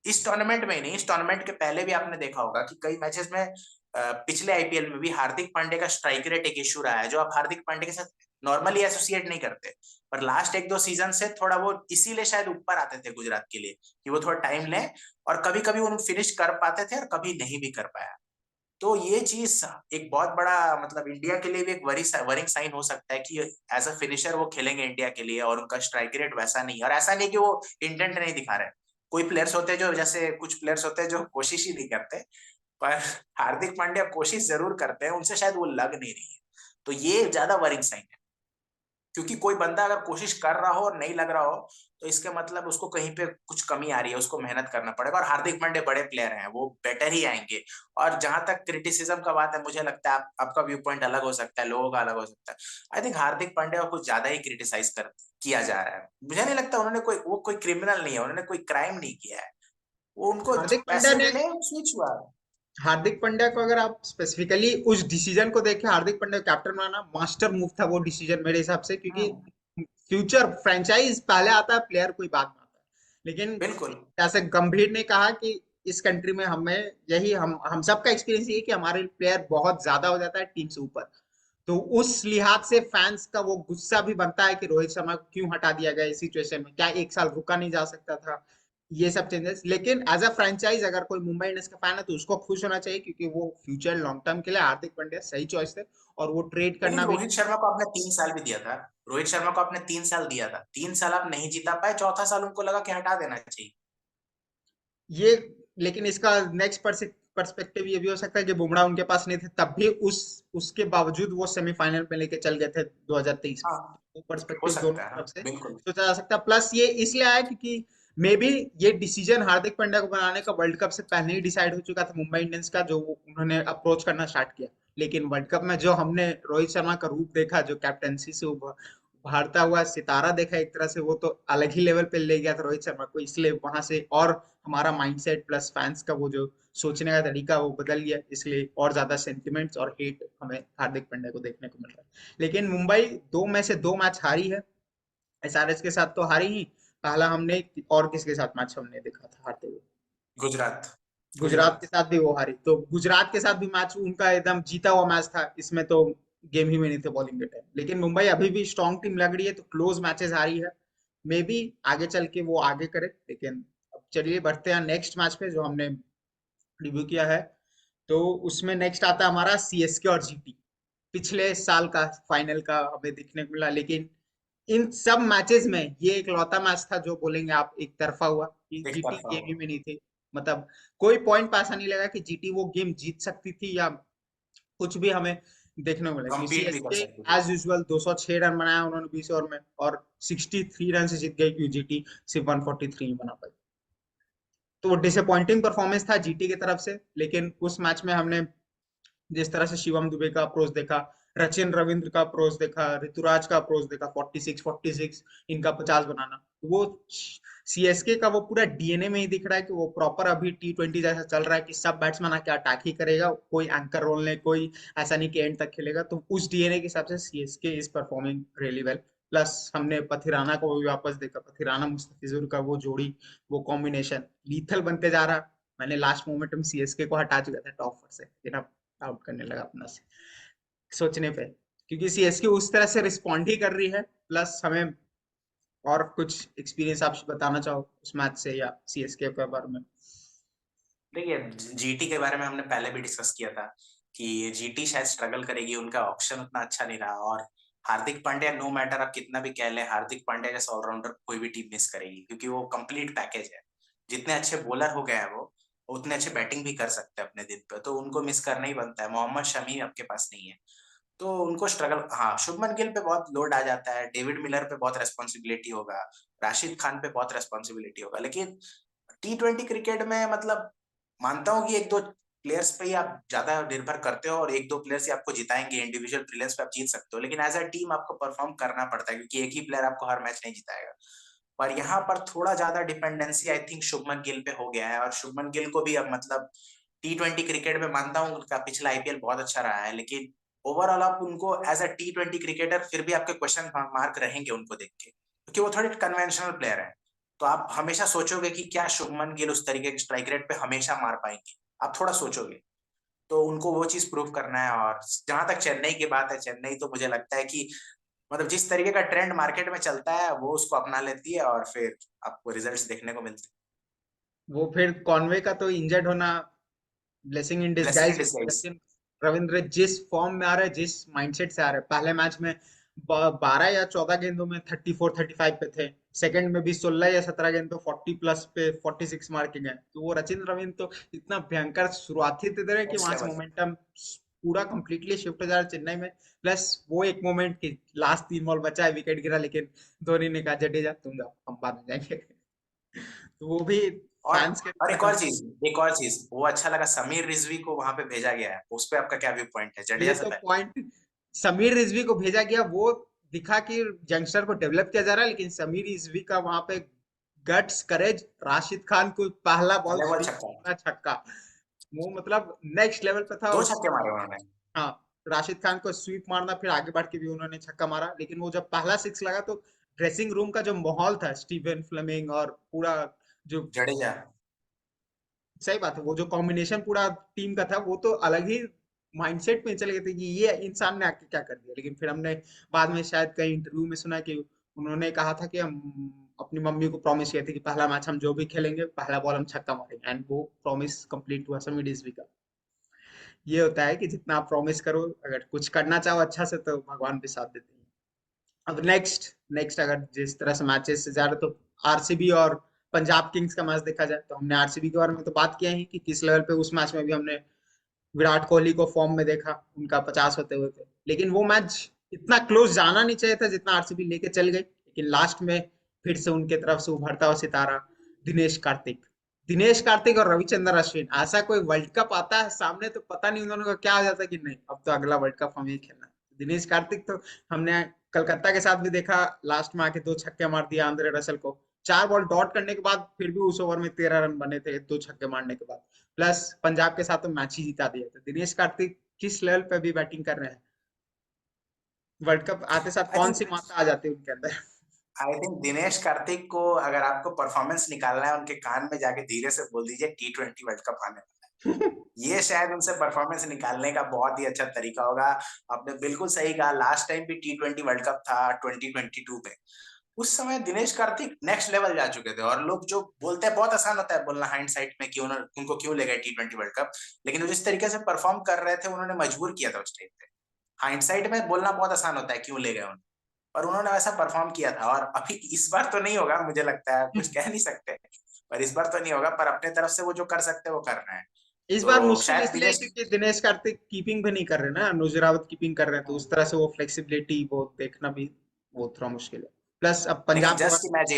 इस टूर्नामेंट में ही नहीं, इस टूर्नामेंट के पहले भी आपने देखा होगा कि कई मैचेस में पिछले आईपीएल में भी हार्दिक पांड्या का स्ट्राइक रेट एक इशू रहा है, जो आप हार्दिक पांड्या के साथ नॉर्मली एसोसिएट नहीं करते। पर लास्ट एक दो सीजन से थोड़ा वो इसीलिए शायद ऊपर आते थे गुजरात के लिए, कि वो थोड़ा टाइम लें, और कभी कभी वो फिनिश कर पाते थे और कभी नहीं भी कर पाया। तो ये चीज एक बहुत बड़ा मतलब इंडिया के लिए भी एक वरिंग साइन हो सकता है कि एज अ फिनिशर वो खेलेंगे इंडिया के लिए, और उनका स्ट्राइक रेट वैसा नहीं है। और ऐसा नहीं कि वो इंटेंट नहीं दिखा रहे। कोई प्लेयर्स होते हैं जो, जैसे कुछ प्लेयर्स होते हैं जो कोशिश ही नहीं करते, पर हार्दिक पांड्या कोशिश जरूर करते हैं, उनसे शायद वो लग नहीं रही है। तो ये ज्यादा वरिंग साइन है, क्योंकि कोई बंदा अगर कोशिश कर रहा हो और नहीं लग रहा हो, तो इसके मतलब उसको कहीं पे कुछ कमी आ रही है, उसको मेहनत करना पड़ेगा। और हार्दिक पांड्या बड़े प्लेयर हैं, वो बेटर ही आएंगे। और जहां तक क्रिटिसिज्म का बात है, मुझे लगता है आपका व्यू पॉइंट अलग हो सकता है, लोगों का अलग हो सकता है। आई थिंक हार्दिक पांड्या को कुछ ज्यादा ही क्रिटिसाइज कर किया जा रहा है। मुझे नहीं लगता उन्होंने कोई क्रिमिनल नहीं है, उन्होंने कोई क्राइम नहीं किया है। वो उनको हार्दिक पांड्या पैसे ने मिले, स्विच हुआ। हार्दिक पांड्या को अगर आप स्पेसिफिकली उस डिसीजन को देखें, हार्दिक पांड्या कैप्टन बनाना मास्टर मूव था वो डिसीजन मेरे हिसाब से, क्योंकि हम्म, फ्यूचर फ्रेंचाइज पहले आता है, प्लेयर कोई बाद में आता है। लेकिन बिल्कुल। जैसे गंभीर ने कहा कि इस कंट्री में हमें यही हम सबका एक्सपीरियंस ये है कि हमारे प्लेयर बहुत ज्यादा हो जाता है टीम से ऊपर। तो उस लिहाज से फैंस का वो गुस्सा भी बनता है कि रोहित शर्मा को क्यों हटा दिया गया इस सिचुएशन में, क्या एक साल रुका नहीं जा सकता था, ये सब चेंजेस। लेकिन एज अ फ्रेंचाइज अगर कोई मुंबई इंडियंस का फैन है तो उसको खुश होना चाहिए, क्योंकि वो फ्यूचर लॉन्ग टर्म के लिए हार्दिक पांड्या सही चॉइस थे। और वो ट्रेड लेकिन करना भी, रोहित शर्मा को आपने 3 साल भी दिया था। रोहित शर्मा को आपने 3 साल दिया था, 3 साल आप नहीं जीता पाए, चौथा साल उनको लगा कि हटा देना चाहिए। ये लेकिन इसका नेक्स्ट पर्सपेक्टिव ये भी हो सकता है कि बुमराह उनके पास नहीं थे तब भी उसके बावजूद वो सेमीफाइनल में लेके चल गए थे 2023 में। हाँ, वो हो पर्सपेक्टिव दोनों सकता है, तरफ हाँ से बिल्कुल। सोचा जा सकता है। प्लस ये इसलिए आया क्योंकि मे बी ये डिसीजन हार्दिक पांड्या को बनाने का वर्ल्ड कप से पहले ही डिसाइड हो चुका था मुंबई इंडियंस का, जो उन्होंने अप्रोच करना स्टार्ट किया। लेकिन वर्ल्ड कप में जो हमने रोहित शर्मा का रूप देखा, जो कैप्टनसी से उभरता हुआ सितारा देखा एक तरह से, वो तो अलग ही लेवल पे ले गया था रोहित शर्मा को। इसलिए वहां से और हमारा माइंडसेट प्लस फैंस का वो जो सोचने का तरीका वो बदल गया, इसलिए और ज्यादा सेंटिमेंट्स और हेट हमें हार्दिक पांड्या को देखने को मिल रहा है। लेकिन मुंबई 2 में से 2 मैच हारी है। एसआरएच के साथ तो हारी ही, पहला हमने और किसके साथ मैच हमने देखा था हारते हुए? गुजरात। गुजरात के गुजरात। साथ भी वो हारी, तो गुजरात के साथ भी मैच उनका एकदम जीता हुआ मैच था, इसमें तो गेम ही में नहीं थे बॉलिंग के टाइम। लेकिन मुंबई अभी भी स्ट्रॉन्ग टीम लग रही है, तो क्लोज मैचेस हारी है। मे बी आगे चल के वो आगे करे। लेकिन अब चलिए बढ़ते हैं नेक्स्ट मैच पे जो हमने रिव्यू किया है। तो उसमें नेक्स्ट आता है हमारा सीएसके और जीटी। पिछले साल का फाइनल का हमें देखने को मिला, लेकिन इन सब मैचेस में ये एक लौता मैच था जो बोलेंगे आप एक तरफा हुआ, कि एक जीटी तरफा गेम ही हुआ। में नहीं थी। मतलब कोई पॉइंट पास नहीं लगा कि जीटी वो गेम जीत सकती थी, या कुछ भी हमें देखने को मिला कि कम्पीट भी कर सीएसके सकती थी। एज यूजुअल 206 रन बनाया उन्होंने 20 ओवर में, और 63 रन से जीत गई, क्यों जीटी सिर्फ 143 बना पाई। तो डिसअपॉइंटिंग परफॉर्मेंस था जीटी की तरफ से। लेकिन उस मैच में हमने जिस तरह से शिवम दुबे का अप्रोच देखा, रचिन रविंद्र का अप्रोच देखा, ऋतुराज का अप्रोच देखा, 46 इनका 50 बनाना, तो वो सीएसके का वो पूरा डीएनए में ही दिख रहा है कि वो प्रॉपर अभी T20 जैसा चल रहा है कि सब बैट्समैन आके अटैक ही करेगा, कोई एंकर रोल नहीं, कोई ऐसा नहीं कि एंड तक खेलेगा। तो उस डीएनए के हिसाब से CSK is performing really well. Plus हमने पथिराना को भी वापस देखा, पथिराना मुस्तफिजुर का वो जोड़ी, वो कॉम्बिनेशन लीथल बनते जा रहा। मैंने लास्ट मोमेंट में सीएसके को हटा चुका था टॉप 4 से, लेकिन अब आउट करने लगा अपना से सोचने पे, क्योंकि सीएसके उस तरह से रिस्पॉन्ड ही कर रही है। प्लस हमें और कुछ एक्सपीरियंस आप बताना चाहो उस मैच से या सीएसके के बारे में? देखिए, जीटी के बारे में हमने पहले भी डिस्कस किया था कि जीटी शायद स्ट्रगल करेगी, उनका ऑप्शन उतना अच्छा नहीं रहा। और हार्दिक पांड्या, नो मैटर आप कितना भी कह लें, हार्दिक पांड्या जैसा ऑलराउंडर कोई भी टीम मिस करेगी, क्योंकि वो कंप्लीट पैकेज है। जितने अच्छे बॉलर हो गए हैं वो, उतने अच्छे बैटिंग भी कर सकते हैं अपने दिन पे, तो उनको मिस करना ही बनता है। मोहम्मद शमी आपके पास नहीं है, तो उनको स्ट्रगल। हाँ, शुभमन गिल पे बहुत लोड आ जाता है, डेविड मिलर पे बहुत रेस्पॉन्सिबिलिटी होगा, राशिद खान पे बहुत रेस्पॉन्सिबिलिटी होगा। लेकिन T20 क्रिकेट में मतलब मानता हूँ कि एक दो प्लेयर्स पे ही आप ज्यादा निर्भर करते हो और एक दो प्लेयर्स ही आपको जिताएंगे, इंडिविजुअल ब्रिलियंस पे आप जीत सकते हो, लेकिन एज अ टीम आपको परफॉर्म करना पड़ता है क्योंकि एक ही प्लेयर आपको हर मैच नहीं जिताएगा। पर यहाँ पर थोड़ा ज्यादा dependency I think Shubman Gill पे हो गया है, और शुभमन गिल को भी अब मतलब T20 क्रिकेट में मानता हूँ उनका पिछला आईपीएल बहुत अच्छा रहा है, लेकिन ओवरऑल आप उनको एज अ T20 क्रिकेटर फिर भी आपके क्वेश्चन मार्क रहेंगे उनको देख के, क्योंकि वो थोड़े कन्वेंशनल प्लेयर है। तो आप हमेशा सोचोगे कि क्या शुभमन गिल उस तरीके के स्ट्राइक रेट पे हमेशा मार पाएंगे, आप थोड़ा सोचोगे। तो उनको वो चीज प्रूव करना है। और जहां तक चेन्नई की बात है, चेन्नई तो मुझे लगता है कि मतलब जिस तरीके का ट्रेंड मार्केट में चलता है वो उसको अपना लेती है और फिर आपको रिजल्ट्स देखने को मिलते वो फिर कॉनवे का तो इंजर्ड होना ब्लेसिंग इन हैं। Blessing in disguise, disguise. लेकिन रविंद्र जिस फॉर्म में आ रहे हैं, जिस माइंडसेट से आ रहे हैं, पहले मैच में 12 या 14 गेंदों में 34-35 पे थे, सेकंड में भी 16 या 17 गेंद पे 40 प्लस पे 46 मार के गए। तो वो रचिंद्र रविंद्र तो इतना भयंकर शुरुआती दे रहे कि नेक्स्ट वहां से लेवल। मोमेंटम पूरा कंप्लीटली शिफ्ट हो जा रहा है चेन्नई में। प्लस वो एक मोमेंट की लास्ट 3 बॉल बचा है, विकेट गिरा, लेकिन धोनी ने कहा जडेजा तुम जाओ, हम बाद में जाएंगे। तो वो भी और फैंस के और थोड़ा कम। एक और चीज वो अच्छा लगा, समीर रिजवी को वहां पे भेजा गया है, उस पे आपका क्या व्यू पॉइंट है जडेजा ये से तो पहले? पॉइंट, समीर रिजवी को भेजा गया, वो दिखा कि यंगस्टर को डेवलप किया जा रहा है, लेकिन समीर रिजवी का वहां पे गट्स, करेज, राशिद खान को पहला बॉल पहले बॉल स्वीप छक्का। करना, छक्का, वो मतलब नेक्स्ट लेवल पे था। दो और छक्के मारे उन्होंने। हाँ, राशिद खान को स्वीप मारना, फिर आगे बढ़ के भी उन्होंने छक्का मारा, लेकिन वो जब पहला सिक्स लगा तो ड्रेसिंग रूम का जो माहौल था, स्टीवन फ्लेमिंग और पूरा जो, जडेजा। सही बात है, वो जो कॉम्बिनेशन पूरा टीम का था, वो तो अलग ही माइंडसेट में चले गए थे कि ये इंसान ने आके क्या कर दिया। लेकिन फिर हमने बाद में शायद कहीं इंटरव्यू में सुना कि उन्होंने कहा था कि हम अपनी मम्मी को प्रॉमिस किए थे कि पहला मैच हम जो भी खेलेंगे, पहला बॉल हम छक्का मारेंगे, एंड वो प्रॉमिस कंप्लीट हुआ समी डिसवी का। ये होता है कि जितना आप प्रॉमिस करो, अगर कुछ करना चाहो अच्छा से, तो भगवान भी साथ देते हैं। अब नेक्स्ट नेक्स्ट अगर जिस तरह से मैचेस से जा रहे, तो आरसीबी और पंजाब किंग्स का मैच देखा जाए, तो हमने आरसीबी के बारे में तो बात किया ही कि किस लेवल पे उस मैच में भी हमने विराट कोहली को फॉर्म में देखा, उनका 50 होते हुए थे। लेकिन वो मैच इतना क्लोज जाना नहीं चाहिए था जितना आरसीबी लेके चल गई, लेकिन लास्ट में फिर से उनके तरफ से उभरता हुआ सितारा दिनेश कार्तिक और रविचंद्रन अश्विन, ऐसा कोई वर्ल्ड कप आता है सामने तो पता नहीं उन्होंने को क्या हो जाता कि नहीं अब तो अगला वर्ल्ड कप हमें ही खेलना है। दिनेश कार्तिक तो हमने कलकत्ता के साथ भी देखा, लास्ट में आके 2 छक्के मार दिया आंद्रे रसल को, 4 बॉल डॉट करने के बाद फिर भी उस ओवर में 13 रन बने थे 2 छक्के मारने के बाद। प्लस पंजाब के साथ तो मैच ही जिता दिया था। दिनेश कार्तिक किस लेवल पे भी बैटिंग कर रहे हैं, वर्ल्ड कप आते साथ आई कौन सी थिंक माता आ जाती है उनके अंदर। दिनेश कार्तिक को अगर आपको परफॉर्मेंस निकालना है, उनके कान में जाके धीरे से बोल दीजिए T20 वर्ल्ड कप आने वाला है। ये शायद उनसे परफॉर्मेंस निकालने का बहुत ही अच्छा तरीका होगा। आपने बिल्कुल सही कहा, लास्ट टाइम भी T20 वर्ल्ड कप था 2022 में, उस समय दिनेश कार्तिक नेक्स्ट लेवल जा चुके थे। और लोग जो बोलते हैं, बहुत आसान होता है बोलना हाइंडसाइट में कि उनको क्यों ले गए T20 वर्ल्ड कप, लेकिन वो जिस तरीके से परफॉर्म कर रहे थे उन्होंने मजबूर किया था उस टाइम पे। हाइंडसाइट में बोलना बहुत आसान होता है क्यों ले गए उन्हें, पर उन्होंने वैसा परफॉर्म किया था। और अभी इस बार तो नहीं होगा, मुझे लगता है, कुछ कह नहीं सकते, पर इस बार तो नहीं होगा, पर अपने तरफ से वो जो कर सकते हैं वो कर रहे हैं। इस बार तो मुश्किल शायद इसलिए है दिनेश, क्योंकि दिनेश कार्तिक कीपिंग भी नहीं कर रहे ना, अनुज रावत कीपिंग कर रहे हैं, तो उस तरह से वो फ्लेक्सिबिलिटी वो देखना भी वो थोड़ा मुश्किल है। प्लस अब लेकिन पंजाब के जस्ट बाद,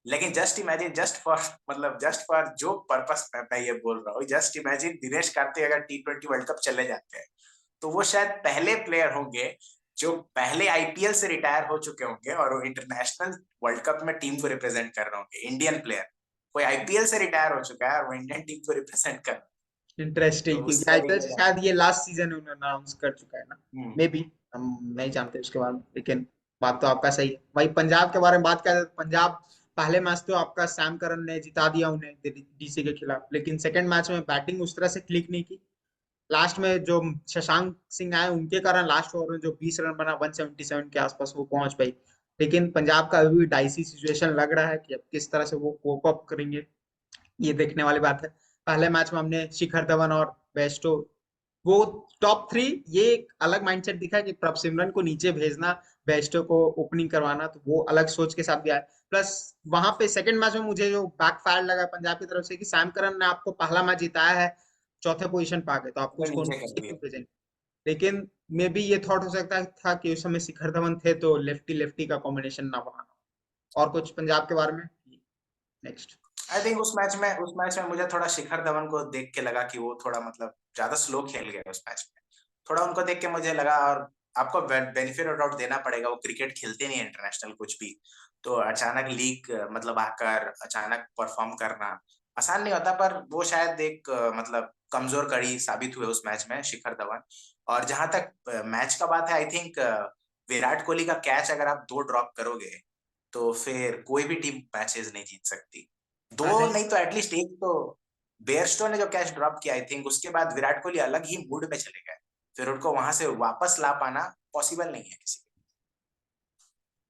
imagine just imagine, just for मतलब जस्ट फॉर जो पर्पस मैं ये बोल रहा हूँ, जस्ट इमेजिन दिनेश कार्तिक अगर T20 वर्ल्ड कप चले जाते हैं, तो वो शायद पहले प्लेयर होंगे जो पहले आईपीएल से रिटायर हो चुके होंगे और वो इंटरनेशनल वर्ल्ड कप में टीम को रिप्रेजेंट कर रहे होंगे। इंडियन प्लेयर कोई आईपीएल से रिटायर हो चुका है और वो इंडियन टीम को रिप्रेजेंट कर रहा है। इंटरेस्टिंग, तो उस क्योंकि आईपीएल तरीके से का। शायद ये लास्ट सीजन उन्होंने अनाउंस कर चुका है ना, हम्म। मे बी, हम नहीं जानते उसके बारे में, लेकिन बात तो आपका सही है। वही पंजाब के बारे में बात करें, तो पंजाब पहले मैच तो आपका सैम करन ने जिता दिया उन्हें डीसी के खिलाफ, लेकिन सेकंड मैच में बैटिंग उस तरह से क्लिक नहीं की। लास्ट में जो शशांक सिंह आए, उनके कारण लास्ट ओवर में जो 20 रन बना 177 के आसपास वो पहुंच पाई। लेकिन पंजाब का अभी भी डाइसी सिचुएशन लग रहा है कि अब किस तरह से वो कोप अप करेंगे, ये देखने वाली बात है। पहले मैच में हमने शिखर धवन और बेस्टो, वो टॉप 3, ये एक अलग माइंडसेट दिखा कि प्रभ सिमरन को नीचे भेजना, बेस्टो को ओपनिंग करवाना, तो वो अलग सोच के साथ भी आया। प्लस वहां पे सेकंड मैच में मुझे जो बैकफायर लगा पंजाब की तरफ से कि सैम करन ने आपको पहला मैच जिताया है, चौथे पोजीशन पे आ गए, तो आपको वो उसको नीचे कर नीचे दिया। क्यों भेजेंगे। लेकिन मे बी ये थॉट हो सकता था कि उस समय शिखर धवन थे तो लेफ्टी लेफ्टी का कॉम्बिनेशन ना बनाना। और कुछ पंजाब के बारे में नेक्स्ट। आई थिंक उस मैच में मुझे थोड़ा शिखर धवन को देख के लगा कि वो थोड़ा मतलब ज्यादा स्लो खेल गए उस मैच में। थोड़ा उनको देख के मुझे लगा, और आपको बेनिफिट ऑफ डाउट देना पड़ेगा, वो क्रिकेट खेलते नहीं इंटरनेशनल कुछ भी। तो अचानक लीग मतलब आकर अचानक परफॉर्म करना आसान नहीं होता, पर वो शायद एक मतलब कमजोर कड़ी साबित हुए उस मैच में शिखर धवन। और जहां तक मैच का बात है, आई थिंक विराट कोहली का कैच अगर आप 2 ड्रॉप करोगे तो फिर कोई भी टीम मैचेस नहीं जीत सकती। 2 नहीं, नहीं तो एटलीस्ट एक तो। बेयरस्टो ने जो कैच ड्रॉप किया, आई थिंक उसके बाद विराट कोहली अलग ही मूड में चले गए। फिर उनको वहां से वापस ला पाना पॉसिबल नहीं है किसी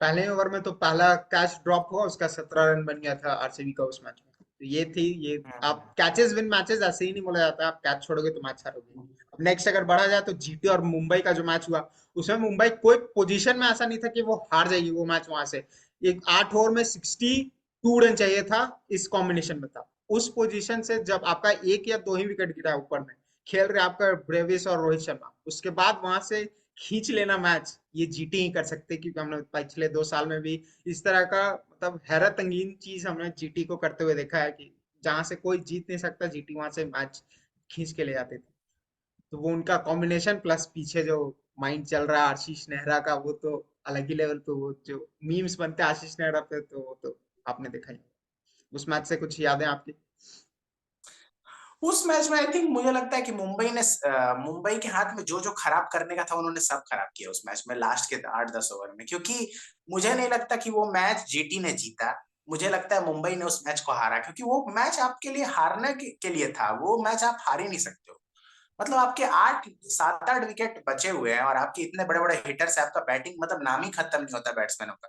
पहले ओवर में तो पहला कैच ड्रॉप हुआ, उसका 17 रन बन गया था आरसीबी का उस मैच में। तो ये थी ये। के। आप कैचेस विन मैचेस ऐसे ही नहीं बोला जाता, आप कैच छोड़ोगे तो मैच हारोगे। अब नेक्स्ट अगर बढ़ा जाए तो जीटी और मुंबई का जो मैच हुआ, उसमें मुंबई कोई पोजीशन में ऐसा नहीं था कि वो हार जाएगी वो मैच वहां से। एक 8 ओवर में 62 रन चाहिए था, इस कॉम्बिनेशन में था। उस पोजीशन से जब आपका एक या दो ही विकेट गिरा ऊपर में, खेल रहे आपका ब्रेविस और रोहित शर्मा, उसके बाद वहां से खींच लेना मैच, ये जीटी ही कर सकते, क्योंकि हमने पिछले 2 साल में भी इस तरह का मतलब हैरत अंगीन चीज हमने जीटी को करते हुए देखा है कि जहां से कोई जीत नहीं सकता, जीटी वहां से मैच खींच के ले जाते थे। तो वो उनका कॉम्बिनेशन प्लस पीछे जो माइंड चल रहा है आशीष नेहरा का, वो तो अलग ही लेवल पे। वो जो मीम्स बनते हैं आशीष नेहरा पे, तो वो तो आपने देखा ही। उस मैच से कुछ यादें आपकी? उस मैच में आई थिंक मुझे लगता है कि मुंबई के हाथ में जो जो खराब करने का था उन्होंने सब खराब किया उस मैच में लास्ट के 8-10 ओवर में, क्योंकि मुझे नहीं लगता कि वो मैच जीटी ने जीता। मुझे लगता है मुंबई ने उस मैच को हारा, क्योंकि वो मैच आपके लिए हारने के लिए था। वो मैच आप हार ही नहीं सकते हो। मतलब आपके 7-8 विकेट बचे हुए हैं और आपके इतने बड़े बड़े हिटर्स है, आपका बैटिंग मतलब नाम ही खत्म नहीं होता बैट्समैनों का।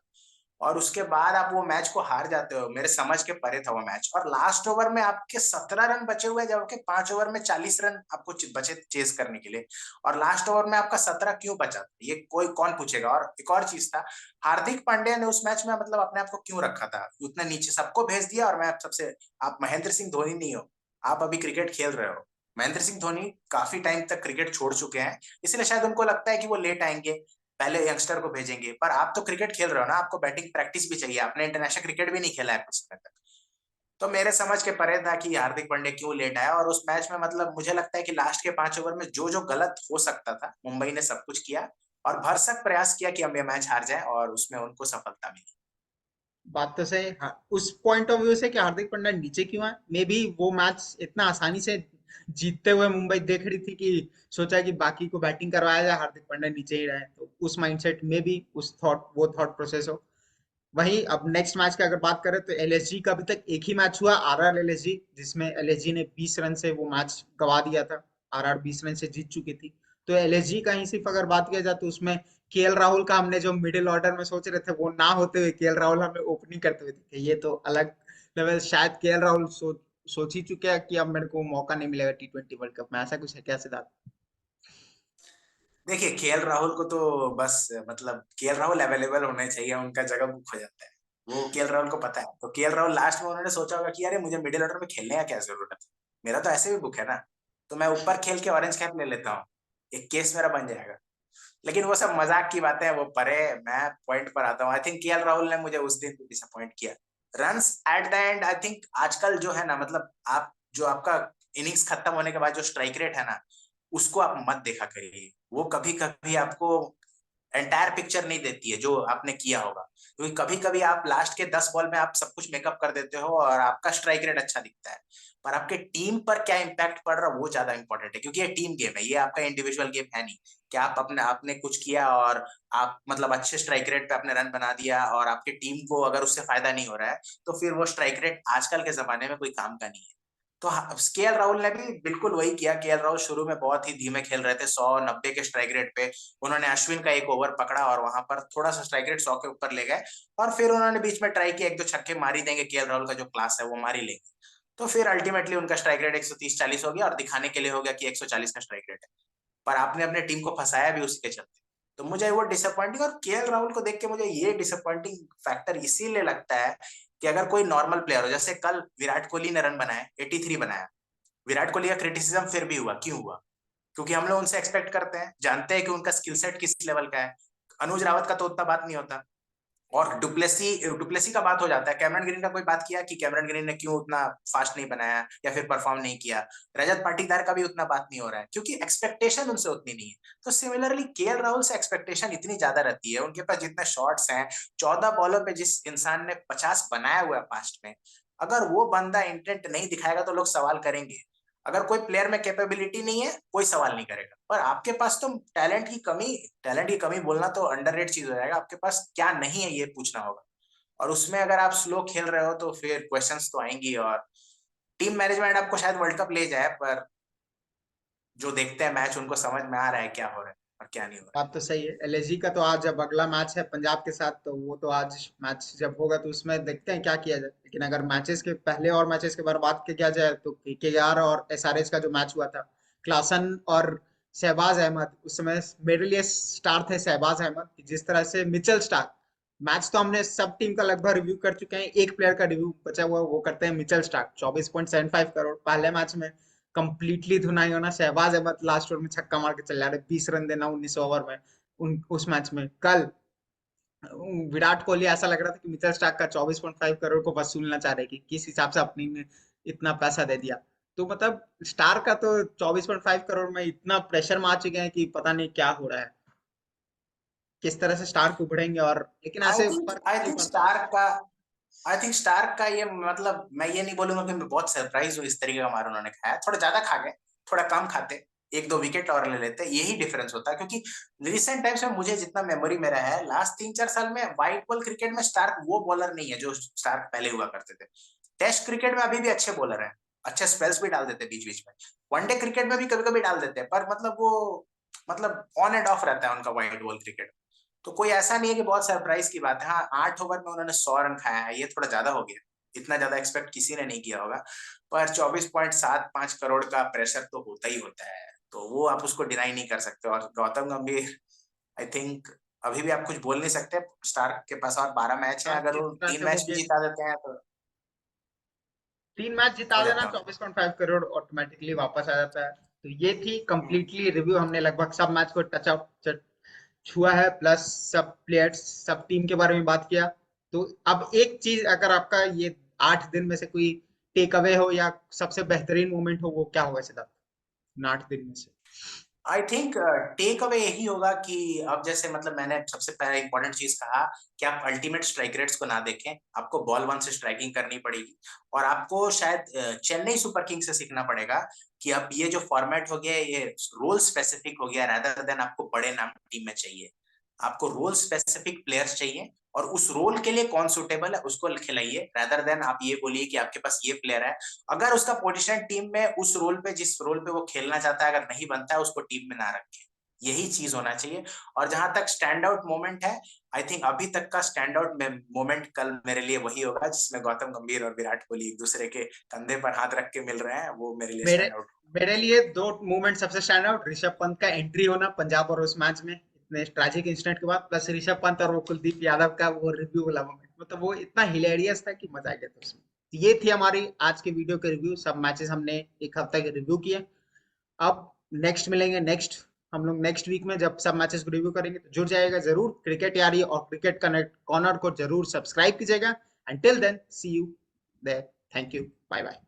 और उसके बाद आप वो मैच को हार जाते हो, मेरे समझ के परे था वो मैच। और लास्ट ओवर में आपके 17 रन बचे हुए, जबकि 5 ओवर में 40 रन आपको बचे चेस करने के लिए। और लास्ट ओवर में आपका 17 क्यों बचा था, ये कोई कौन पूछेगा। और एक और चीज था, हार्दिक पांड्या ने उस मैच में मतलब अपने आप को क्यों रखा था उतने नीचे, सबको भेज दिया। और मैं आप सबसे, आप महेंद्र सिंह धोनी नहीं हो, आप अभी क्रिकेट खेल रहे हो। महेंद्र सिंह धोनी काफी टाइम तक क्रिकेट छोड़ चुके हैं, इसलिए शायद उनको लगता है कि वो लेट आएंगे, पहले यंगस्टर को भेजेंगे। पर आप तो क्रिकेट खेल रहे हो ना, आपको बैटिंग प्रैक्टिस भी चाहिए। आपने इंटरनेशनल क्रिकेट भी नहीं खेला है कुछ समय तक। तो मेरे समझ के परे था कि हार्दिक पांड्या क्यों लेट आया। और उस मैच में मतलब मुझे लगता है कि लास्ट के 5 ओवर में जो जो गलत हो सकता था, मुंबई ने सब कुछ किया और भरसक प्रयास किया कि हम ये मैच हार जाए, और उसमें उनको सफलता मिली। बात तो सही। हाँ, उस पॉइंट ऑफ व्यू से कि हार्दिक पांड्या नीचे क्यों है, मे बी वो मैच इतना आसानी से जीतते हुए मुंबई देख रही थी कि सोचा कि बाकी को बैटिंग करवाया जाए, हार्दिक पांड्या नीचे ही रहे। तो उस माइंडसेट में भी उस थॉट वो थॉट प्रोसेस हो। वहीं अब नेक्स्ट मैच की अगर बात करें तो एलएसजी का अभी तक एक ही मैच हुआ, आरआर एलएसजी, जिसमें एलएसजी ने 20 रन से वो मैच गवा दिया था। आरआर 20 रन से जीत चुकी थी। तो एलएसजी का ही सिर्फ अगर बात किया जाए तो उसमें केएल राहुल का हमने जो मिडिल ऑर्डर में सोच रहे थे वो ना होते हुए केएल राहुल हमें ओपनिंग करते हुए दिखे, ये तो अलग लेवल। शायद केएल राहुल सोच ही चुके हैं कि अब मेरे को मौका नहीं मिलेगा T20 वर्ल्ड कप में, ऐसा कुछ है क्या सिद्धार्थ? देखिए, केएल राहुल को तो बस मतलब केएल राहुल अवेलेबल होने चाहिए, उनका जगह बुक हो जाता है। वो केएल राहुल को पता है। तो केएल राहुल लास्ट में उन्होंने सोचा होगा कि अरे मुझे मिडिल ऑर्डर में खेलने का क्या जरूरत है, मेरा तो ऐसे भी बुक है ना, तो मैं ऊपर खेल के ऑरेंज कैप ले लेता हूँ, एक केस मेरा बन जाएगा। लेकिन वो सब मजाक की बातें हैं, वो परे। मैं पॉइंट पर आता हूँ। आई थिंक केएल राहुल ने मुझे उस दिन डिसअपॉइंट किया। Runs at the end, I think आजकल जो है ना, मतलब आप जो आपका इनिंग्स खत्म होने के बाद जो स्ट्राइक रेट है ना, उसको आप मत देखा करिए। वो कभी कभी आपको एंटायर पिक्चर नहीं देती है जो आपने किया होगा। क्योंकि कभी कभी आप लास्ट के 10 बॉल में आप सब कुछ मेकअप कर देते हो और आपका स्ट्राइक रेट अच्छा दिखता है, पर आपके टीम पर क्या इंपैक्ट पड़ रहा है वो ज्यादा इंपॉर्टेंट है। क्योंकि ये टीम गेम है, ये आपका इंडिविजुअल गेम है नहीं। कि आप अपने आपने कुछ किया और आप मतलब अच्छे स्ट्राइक रेट पे अपने रन बना दिया और आपकी टीम को अगर उससे फायदा नहीं हो रहा है, तो फिर वो स्ट्राइक रेट आजकल के जमाने में कोई काम का नहीं है। तो केएल राहुल ने भी बिल्कुल वही किया। केएल राहुल शुरू में बहुत ही धीमे खेल रहे थे, 190 के स्ट्राइक रेट पे। उन्होंने अश्विन का एक ओवर पकड़ा और वहां पर थोड़ा सा स्ट्राइक रेट 100 के ऊपर ले गए। और फिर उन्होंने बीच में ट्राई किया, एक दो छक्के मार ही देंगे, केएल राहुल का जो क्लास है वो मार ही लेंगे। तो फिर अल्टीमेटली उनका स्ट्राइक रेट 130-140 हो गया और दिखाने के लिए हो गया कि 140 का स्ट्राइक रेट है। पर आपने अपने टीम को फंसाया भी उसके चलते। तो मुझे वो डिसअपॉइंटिंग, और केएल राहुल को देख के मुझे ये डिसअपॉइंटिंग फैक्टर इसीलिए लगता है कि अगर कोई नॉर्मल प्लेयर हो, जैसे कल विराट कोहली ने रन बनाए, 83 बनाया। विराट कोहली का क्रिटिसिज्म फिर भी हुआ, क्यों हुआ? क्योंकि हम लोग उनसे एक्सपेक्ट करते हैं, जानते हैं कि उनका स्किल सेट किस लेवल का है। अनुज रावत का तो उतना बात नहीं होता। और डुप्लेसी का बात हो जाता है। कैमरन ग्रीन का कोई बात किया कि कैमरन ग्रीन ने क्यों उतना फास्ट नहीं बनाया या फिर परफॉर्म नहीं किया। रजत पाटीदार का भी उतना बात नहीं हो रहा है क्योंकि एक्सपेक्टेशन उनसे उतनी नहीं है। तो सिमिलरली केएल राहुल से एक्सपेक्टेशन इतनी ज्यादा रहती है, उनके पास जितने शॉट्स हैं, 14 बॉलों पे जिस इंसान ने 50 बनाया हुआ है पास्ट में, अगर वो बंदा इंटेंट नहीं दिखाएगा तो लोग सवाल करेंगे। अगर कोई प्लेयर में कैपेबिलिटी नहीं है कोई सवाल नहीं करेगा, पर आपके पास तो टैलेंट की कमी बोलना तो अंडररेट चीज हो जाएगा। आपके पास क्या नहीं है ये पूछना होगा, और उसमें अगर आप स्लो खेल रहे हो तो फिर क्वेश्चंस तो आएंगी। और टीम मैनेजमेंट आपको शायद वर्ल्ड कप ले जाए, पर जो देखते हैं मैच उनको समझ में आ रहा है क्या हो रहा है और क्या नहीं हो रहा बात तो सही है। एलएसजी का तो आज जब अगला मैच है पंजाब के साथ, तो वो तो आज मैच जब होगा तो उसमें देखते हैं क्या किया जाए। लेकिन अगर मैचेस के पहले और मैचेस के बारे में बात किया जाए तो केकेआर और एसआरएच का जो मैच हुआ था, क्लासन और शहबाज अहमद, उस समय मेरे लिए स्टार थे शहबाज अहमद। जिस तरह से मिचेल स्टार्क, मैच तो हमने सब टीम का लगभग रिव्यू कर चुके हैं, एक प्लेयर का रिव्यू बचा हुआ है, वो करते हैं मिचेल स्टार्क। 24.75 करोड़ पहले मैच में कंप्लीटली धुनाई होना। शहबाज अहमद लास्ट ओवर में छक्का मार के चल जा रहे, 20 रन देना 19 ओवर में। उस मैच में कल विराट कोहली ऐसा लग रहा था कि मिचेल स्टार्क का 24.5 करोड़ को वसूलना चाह रहे कि किस हिसाब से अपनी ने इतना पैसा दे दिया। तो मतलब स्टार का तो 24.5 करोड़ में इतना प्रेशर में आ चुके हैं कि पता नहीं क्या हो रहा है, किस तरह से स्टार को उभरेंगे। और लेकिन है। ऐसे फर्क आई नहीं थिंक पड़ता। स्टार्क का ये मतलब, मैं ये नहीं बोलूंगा कि मैं बहुत सरप्राइज हूँ इस तरीके का मार उन्होंने खाया। थोड़ा ज्यादा खा गए, थोड़ा कम खाते, एक दो विकेट और ले लेते, यही डिफरेंस होता है। क्योंकि रिसेंट टाइम्स में मुझे जितना मेमोरी में रहा है, लास्ट 3-4 साल में व्हाइट बॉल क्रिकेट में स्टार्क वो बॉलर नहीं है जो स्टार्क पहले हुआ करते थे। टेस्ट क्रिकेट में अभी भी अच्छे बॉलर हैं, अच्छे स्पेल्स भी डाल देते बीच बीच में। वनडे क्रिकेट में भी कभी कभी डाल देते हैं, पर मतलब वो मतलब ऑन एंड ऑफ रहता है उनका व्हाइट बॉल क्रिकेट। तो कोई ऐसा नहीं है कि बहुत सरप्राइज की बात है। हाँ, 8 ओवर में उन्होंने 100 रन खाया है, ये थोड़ा ज्यादा हो गया। इतना ज्यादा एक्सपेक्ट किसी ने नहीं किया होगा। पर 24.75 करोड़ का प्रेशर तो होता ही होता है, तो वो आप उसको डिनाई नहीं कर सकते। और गौतम गंभीर, आई थिंक अभी भी आप कुछ बोल नहीं सकते। स्टार्क के पास और 12 मैच है, स्टार्क अगर जिस वो तरह तीन से वो मैच भी गेंद, जिता देते हैं तो 3 मैच जिता हो देना, जाता हूँ। 24.5 करोड़ ऑटोमेटिकली वापस आ जाता है। तो ये थी कंप्लीटली रिव्यू, हमने लगभग सब मैच को टच आउट छुआ है, प्लस सब प्लेयर्स सब टीम के बारे में बात किया। तो अब एक चीज, अगर आपका ये 8 दिन में से कोई टेक अवे हो या सबसे बेहतरीन मोमेंट हो, वो क्या होगा सिद्धार्थ, इन 8 दिन में से? आई थिंक टेक अवे यही होगा कि अब जैसे मतलब मैंने सबसे पहले इंपॉर्टेंट चीज कहा कि आप अल्टीमेट स्ट्राइक रेट्स को ना देखें, आपको बॉल वन से स्ट्राइकिंग करनी पड़ेगी। और आपको शायद चेन्नई सुपर किंग्स से सीखना पड़ेगा कि अब ये जो फॉर्मेट हो गया ये रोल स्पेसिफिक हो गया, रादर देन आपको बड़े नाम टीम में चाहिए। आपको रोल स्पेसिफिक प्लेयर्स चाहिए, और उस रोल के लिए कौन सुटेबल है उसको खिलाइए, रादर देन आप ये बोलिए कि आपके पास ये प्लेयर है। अगर उसका पोजीशन टीम में उस रोल पे, जिस रोल पे वो खेलना चाहता है, अगर नहीं बनता है, उसको टीम में ना रखें। यही चीज होना चाहिए। और जहां तक स्टैंड आउट मोमेंट है, आई थिंक अभी तक का स्टैंड आउट मोमेंट कल मेरे लिए वही होगा जिसमें गौतम गंभीर और विराट कोहली एक दूसरे के कंधे पर हाथ रख के मिल रहे हैं, वो मेरे लिए मेरे स्टैंड आउट। मेरे लिए दो मूवमेंट सबसे स्टैंड आउट, ऋषभ पंत का एंट्री होना पंजाब और उस मैच में इतने ट्रैजिक इंसिडेंट के बाद, प्लस ऋषभ पंत और वो कुलदीप यादव का वो रिव्यू वाला मोमेंट, मतलब वो इतना हिलेरियस था कि मजा आ गया था उसमें। तो ये थी हमारी आज की वीडियो के रिव्यू, सब मैचेस हमने एक हफ्ते के रिव्यू किए। अब नेक्स्ट मिलेंगे, हम लोग नेक्स्ट वीक में जब सब मैचेस को रिव्यू करेंगे, तो जुड़ जाएगा जरूर क्रिकेट यारी और क्रिकेट कनेक्ट कॉर्नर को जरूर सब्सक्राइब कीजिएगा। Until then see you there, thank you, bye bye.